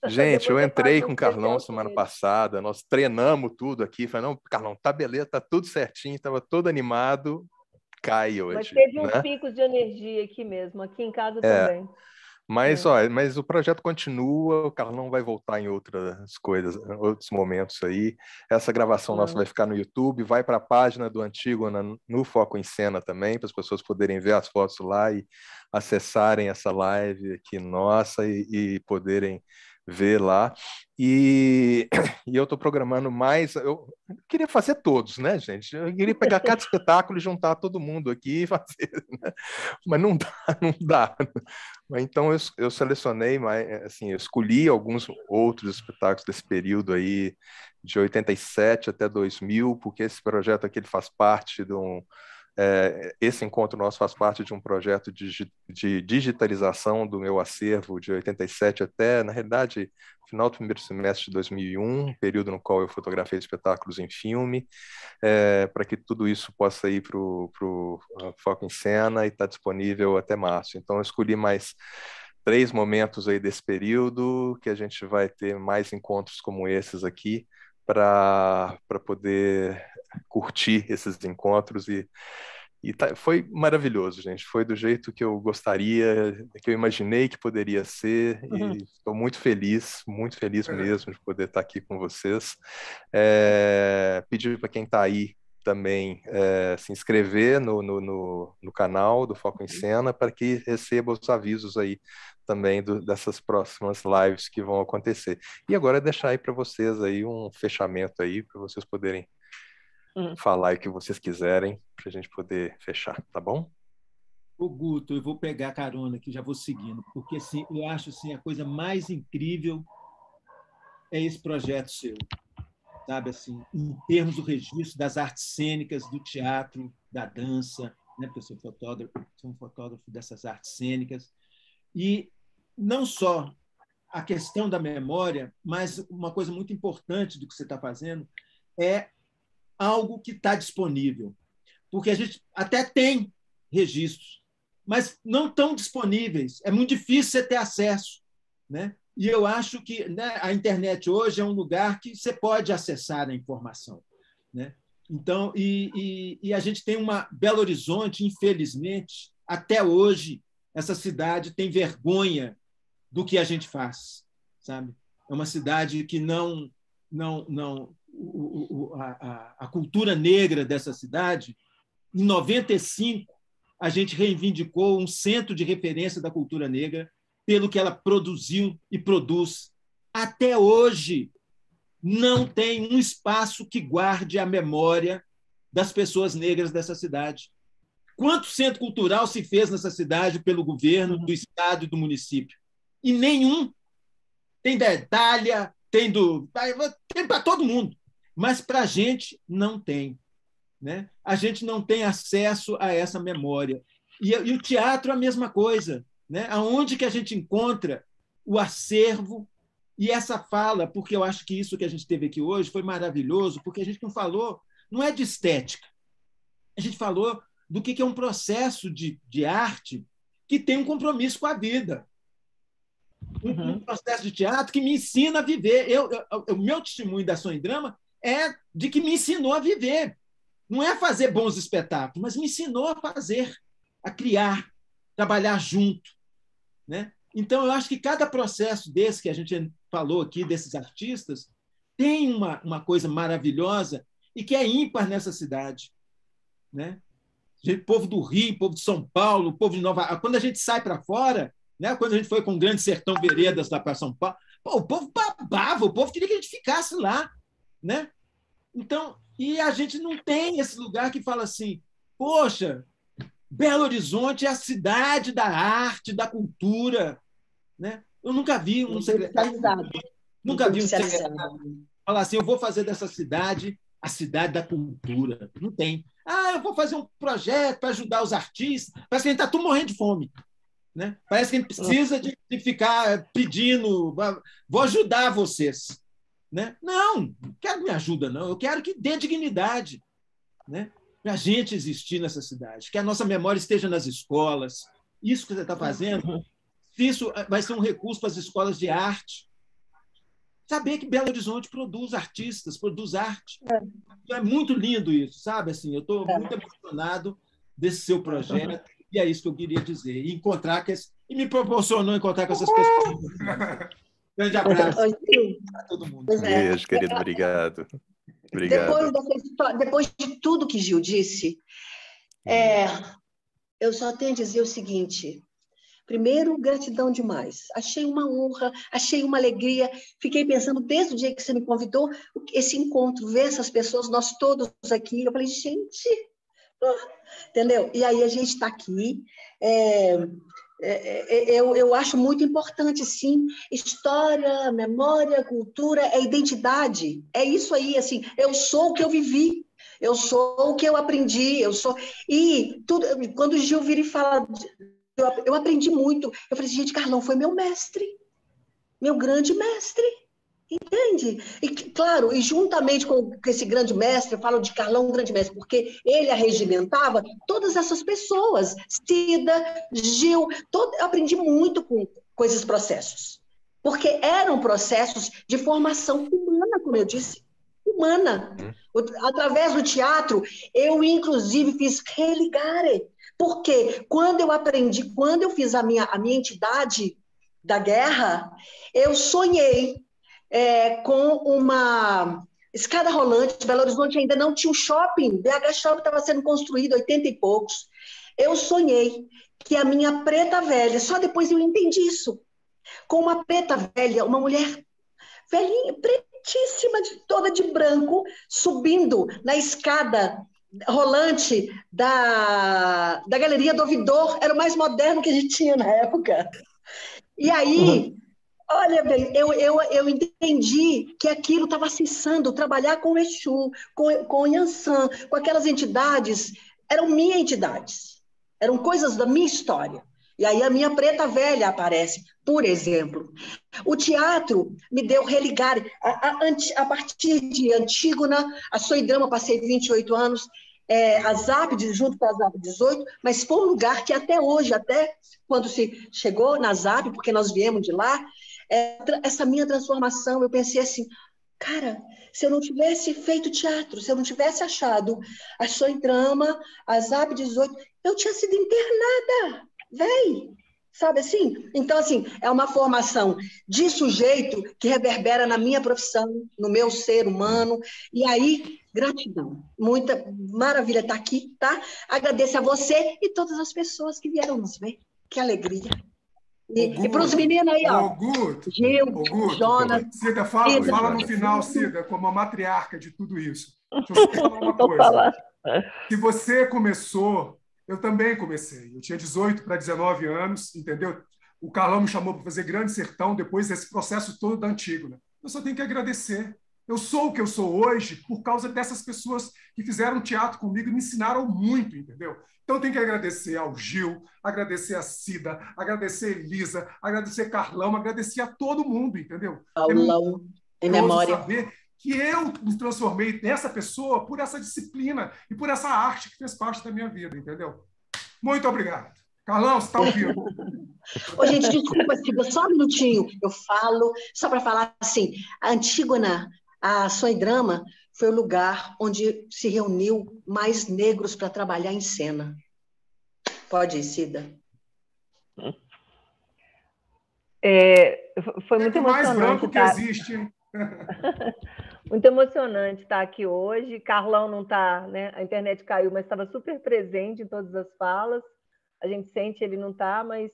Gente, eu entrei com o Carlão semana passada, nós treinamos tudo aqui, falei, não, Carlão, tá beleza, tá tudo certinho, estava todo animado, cai hoje. Mas teve uns picos de energia aqui mesmo, aqui em casa também. Mas o projeto continua, o Carlão vai voltar em outras coisas, outros momentos aí. Essa gravação nossa vai ficar no YouTube, vai para a página do Antígona no Foco em Cena também, para as pessoas poderem ver as fotos lá e acessarem essa live aqui nossa e poderem ver lá. E eu estou programando mais. Eu queria fazer todos, né, gente? Eu queria pegar cada espetáculo e juntar todo mundo aqui e fazer, né? Mas não dá. Então eu selecionei, assim, eu escolhi alguns outros espetáculos desse período aí, de 87 até 2000, porque esse projeto aqui ele faz parte de esse encontro nosso faz parte de um projeto de digitalização do meu acervo de 87 até, na realidade, final do primeiro semestre de 2001, período no qual eu fotografei espetáculos em filme, para que tudo isso possa ir para o Foco em Cena e está disponível até março. Então, eu escolhi mais 3 momentos aí desse período que a gente vai ter mais encontros como esses aqui para poder curtir esses encontros foi maravilhoso, gente. Foi do jeito que eu gostaria, que eu imaginei que poderia ser, e estou muito feliz mesmo de poder estar aqui com vocês. Pedir para quem está aí também se inscrever no canal do Foco em Cena para que receba os avisos aí também dessas próximas lives que vão acontecer. E agora deixar aí para vocês aí um fechamento aí para vocês poderem falar o que vocês quiserem para a gente poder fechar, tá bom? Ô, Guto, eu vou pegar carona aqui, já vou seguindo, porque assim, eu acho assim, a coisa mais incrível é esse projeto seu, sabe, assim, em termos do registro das artes cênicas, do teatro, da dança, né, porque eu sou um fotógrafo dessas artes cênicas, e não só a questão da memória, mas uma coisa muito importante do que você está fazendo é algo que está disponível, porque a gente até tem registros, mas não estão disponíveis. É muito difícil você ter acesso, né? E eu acho que, né, a internet hoje é um lugar que você pode acessar a informação, né? Então, e a gente tem uma Belo Horizonte, infelizmente, até hoje, essa cidade tem vergonha do que a gente faz, sabe? É uma cidade que a cultura negra dessa cidade, em 95, a gente reivindicou um centro de referência da cultura negra pelo que ela produziu e produz. Até hoje, não tem um espaço que guarde a memória das pessoas negras dessa cidade. Quanto centro cultural se fez nessa cidade pelo governo, do estado e do município? E nenhum. Tem da Itália, tem para todo mundo. Mas para a gente não tem, né? A gente não tem acesso a essa memória. E o teatro é a mesma coisa, né? Aonde que a gente encontra o acervo e essa fala, porque eu acho que isso que a gente teve aqui hoje foi maravilhoso, porque a gente não falou, não é de estética, a gente falou do que é um processo de arte que tem um compromisso com a vida. Um processo de teatro que me ensina a viver. O meu testemunho da Ação em Drama é de que me ensinou a viver. Não é fazer bons espetáculos, mas me ensinou a fazer, a criar, trabalhar junto, né? Então, eu acho que cada processo desse que a gente falou aqui, desses artistas, tem uma coisa maravilhosa e que é ímpar nessa cidade, né? Povo do Rio, povo de São Paulo, povo de Nova York. Quando a gente sai para fora, né? Quando a gente foi com o Grande Sertão Veredas lá para São Paulo, o povo babava, o povo queria que a gente ficasse lá, né? Então, e a gente não tem esse lugar que fala assim, poxa, Belo Horizonte é a cidade da arte, da cultura, né? Eu nunca vi um secretário falar assim, eu vou fazer dessa cidade a cidade da cultura. Não tem. Eu vou fazer um projeto para ajudar os artistas. Parece que a gente está tudo morrendo de fome, né? Parece que a gente precisa de ficar pedindo, vou ajudar vocês, né? Não quero me ajuda, não. Eu quero que dê dignidade, né? Para a gente existir nessa cidade, que a nossa memória esteja nas escolas. Isso que você está fazendo, isso vai ser um recurso para as escolas de arte. Saber que Belo Horizonte produz artistas, produz arte. É muito lindo isso, sabe? Assim, eu estou muito emocionado desse seu projeto, e é isso que eu queria dizer. E me proporcionou encontrar com essas pessoas. Grande abraço a todo mundo. Beijo, querido. Obrigado. Depois de tudo que Gil disse, eu só tenho a dizer o seguinte. Primeiro, gratidão demais. Achei uma honra, achei uma alegria. Fiquei pensando, desde o dia que você me convidou, esse encontro, ver essas pessoas, nós todos aqui. Eu falei, gente, entendeu? E aí a gente está aqui. Eu acho muito importante, sim, história, memória, cultura, identidade. É isso aí, assim, eu sou o que eu vivi. Eu sou o que eu aprendi, E tudo, quando o Gil vira e fala... Eu aprendi muito. Eu falei, gente, Carlão foi meu mestre, meu grande mestre, entende? E, claro, e juntamente com esse grande mestre, eu falo de Carlão, grande mestre, porque ele arregimentava todas essas pessoas, Cida, Gil, eu aprendi muito com com esses processos. Porque eram processos de formação humana, como eu disse, humana. Através do teatro, eu, inclusive, fiz religare. Porque quando eu fiz a minha entidade da guerra, eu sonhei com uma escada rolante. Belo Horizonte ainda não tinha um shopping, BH Shopping estava sendo construído, 80 e poucos. Eu sonhei que a minha preta velha, só depois eu entendi isso, com uma preta velha, uma mulher velhinha, pretíssima, toda de branco, subindo na escada rolante da Galeria do Ouvidor, era o mais moderno que a gente tinha na época. E aí, olha bem, eu entendi que aquilo estava acessando, trabalhar com o Exu, com o Yansan, com aquelas entidades, eram minhas entidades, eram coisas da minha história. E aí a minha preta velha aparece, por exemplo. O teatro me deu religar. A partir de Antígona, a Soidrama, passei 28 anos, a ZAP, junto com a ZAP 18, mas foi um lugar que até hoje, até quando se chegou na ZAP, porque nós viemos de lá, essa minha transformação, eu pensei assim, cara, se eu não tivesse feito teatro, se eu não tivesse achado a Soidrama, a ZAP 18, eu tinha sido internada. Véi, sabe assim? Então, assim, é uma formação de sujeito que reverbera na minha profissão, no meu ser humano, e aí, gratidão. Muita maravilha estar aqui, tá? Agradeço a você e todas as pessoas que vieram nos ver. Que alegria. E para os meninos aí, ó. Guto, Gil, Jonas. Cida, fala no final, Cida, como a matriarca de tudo isso. Deixa eu só falar uma coisa. Se você começou... Eu também comecei. Eu tinha 18 para 19 anos, entendeu? O Carlão me chamou para fazer Grande Sertão depois desse processo todo da Antígona. Eu só tenho que agradecer. Eu sou o que eu sou hoje por causa dessas pessoas que fizeram teatro comigo e me ensinaram muito, entendeu? Então eu tenho que agradecer ao Gil, agradecer a Cida, agradecer a Elisa, agradecer a Carlão, agradecer a todo mundo, entendeu? Paulão, em memória. Saber que eu me transformei nessa pessoa por essa disciplina e por essa arte que fez parte da minha vida, entendeu? Muito obrigado. Carlão, você está ouvindo? Ô, gente, desculpa, Cida, só um minutinho. Eu falo, só para falar assim, a Antígona, a Soidrama, foi o lugar onde se reuniu mais negros para trabalhar em cena. Pode ir, Cida. Foi muito emocionante. Mais branco que existe, hein? Muito emocionante estar aqui hoje. Carlão não está, né? A internet caiu, mas estava super presente em todas as falas. A gente sente ele não está, mas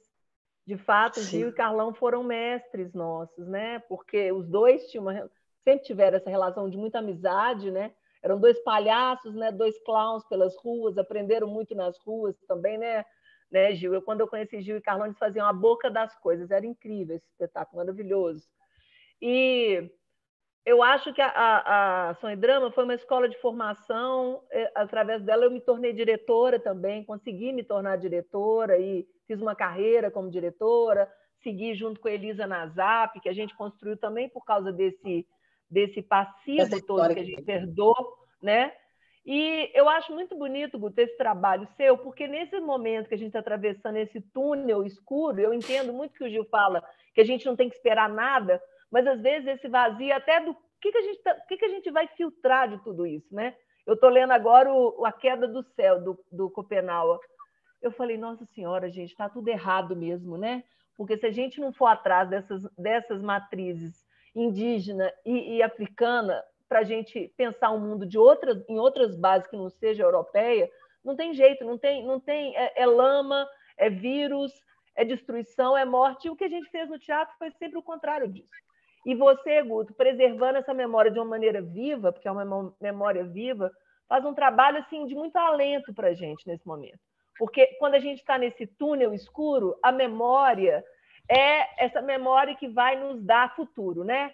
de fato, Gil e Carlão foram mestres nossos, né? Porque os dois sempre tiveram essa relação de muita amizade, né? Eram dois palhaços, né? Dois clowns pelas ruas, aprenderam muito nas ruas também, né, Gil? Quando eu conheci Gil e Carlão, eles faziam a boca das coisas. Era incrível esse espetáculo, maravilhoso. E eu acho que a Soidrama foi uma escola de formação. Através dela eu me tornei diretora também, consegui me tornar diretora e fiz uma carreira como diretora, segui junto com a Elisa na ZAP, que a gente construiu também por causa desse passivo todo que a gente herdou, né? E eu acho muito bonito, Guto, esse trabalho seu, porque nesse momento que a gente está atravessando esse túnel escuro, eu entendo muito que o Gil fala que a gente não tem que esperar nada, mas às vezes esse vazio até do que a gente vai filtrar de tudo isso, né? Eu estou lendo agora A Queda do Céu, do Schopenhauer. Eu falei, nossa senhora, gente, está tudo errado mesmo, né? Porque se a gente não for atrás dessas matrizes indígena e africana para a gente pensar um mundo em outras bases que não seja europeia, não tem jeito, não tem lama, é vírus, é destruição, é morte. E o que a gente fez no teatro foi sempre o contrário disso. E você, Guto, preservando essa memória de uma maneira viva, porque é uma memória viva, faz um trabalho assim, de muito alento para a gente nesse momento. Porque quando a gente está nesse túnel escuro, a memória é essa memória que vai nos dar futuro, né?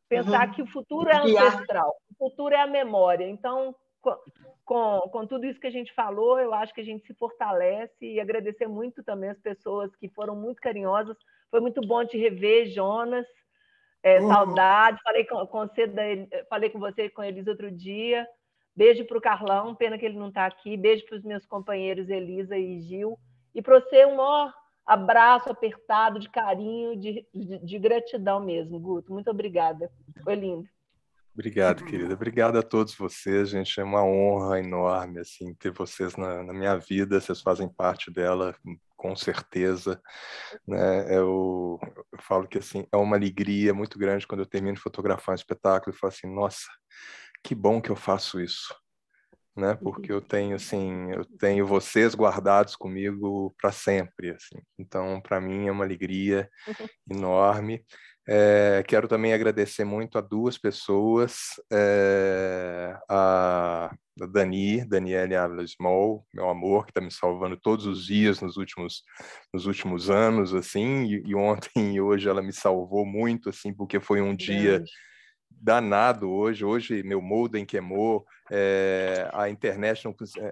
Pensar que o futuro é ancestral, o futuro é a memória. Então, com tudo isso que a gente falou, eu acho que a gente se fortalece e agradecer muito também as pessoas que foram muito carinhosas. Foi muito bom te rever, Jonas. Saudade, falei com você e com eles outro dia. Beijo para o Carlão, pena que ele não está aqui. Beijo para os meus companheiros Elisa e Gil. E para você, um maior abraço apertado, de carinho, de gratidão mesmo, Guto. Muito obrigada. Foi lindo. Obrigado, querida. Obrigado a todos vocês, gente. É uma honra enorme assim ter vocês na minha vida. Vocês fazem parte dela, com certeza, né? Eu falo que assim é uma alegria muito grande quando eu termino de fotografar um espetáculo e falo assim, nossa, que bom que eu faço isso, né? Porque eu tenho vocês guardados comigo para sempre, assim. Então, para mim é uma alegria enorme. Quero também agradecer muito a duas pessoas, a Daniele Ávila Small, meu amor, que está me salvando todos os dias nos últimos anos, assim, e ontem e hoje ela me salvou muito, assim, porque foi um dia danado hoje meu modem queimou, a internet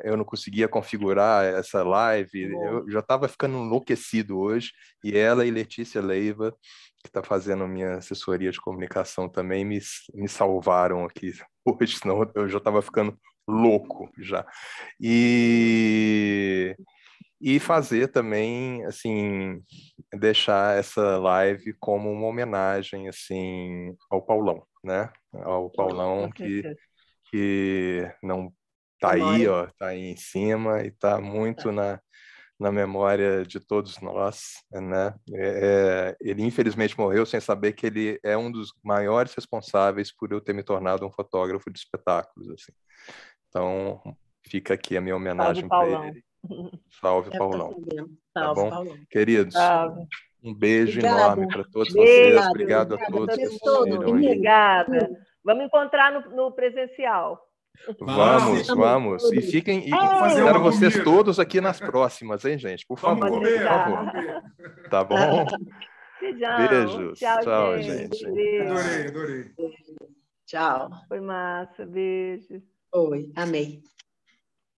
eu não conseguia configurar essa live, eu já estava ficando enlouquecido hoje, e ela e Letícia Leiva, que está fazendo minha assessoria de comunicação também, me salvaram aqui hoje, senão eu já estava ficando louco já. E fazer também, assim, deixar essa live como uma homenagem, assim, ao Paulão, né? Ao Paulão que não está aí, ó, está aí em cima e está muito na memória de todos nós, né? Ele infelizmente morreu sem saber que ele é um dos maiores responsáveis por eu ter me tornado um fotógrafo de espetáculos, assim. Então, fica aqui a minha homenagem para ele. Salve, Paulão. Tá bom? Paulão. Queridos, um beijo enorme para todos vocês. Obrigado a todos que assistiram. Obrigada. Vamos encontrar no presencial. Vamos. E fiquem. Quero vocês todos aqui nas próximas, hein, gente? Por favor. Por favor. Tá bom? Beijos. Tchau, gente. Adorei. Tchau. Foi massa. Beijo. Oi, amei.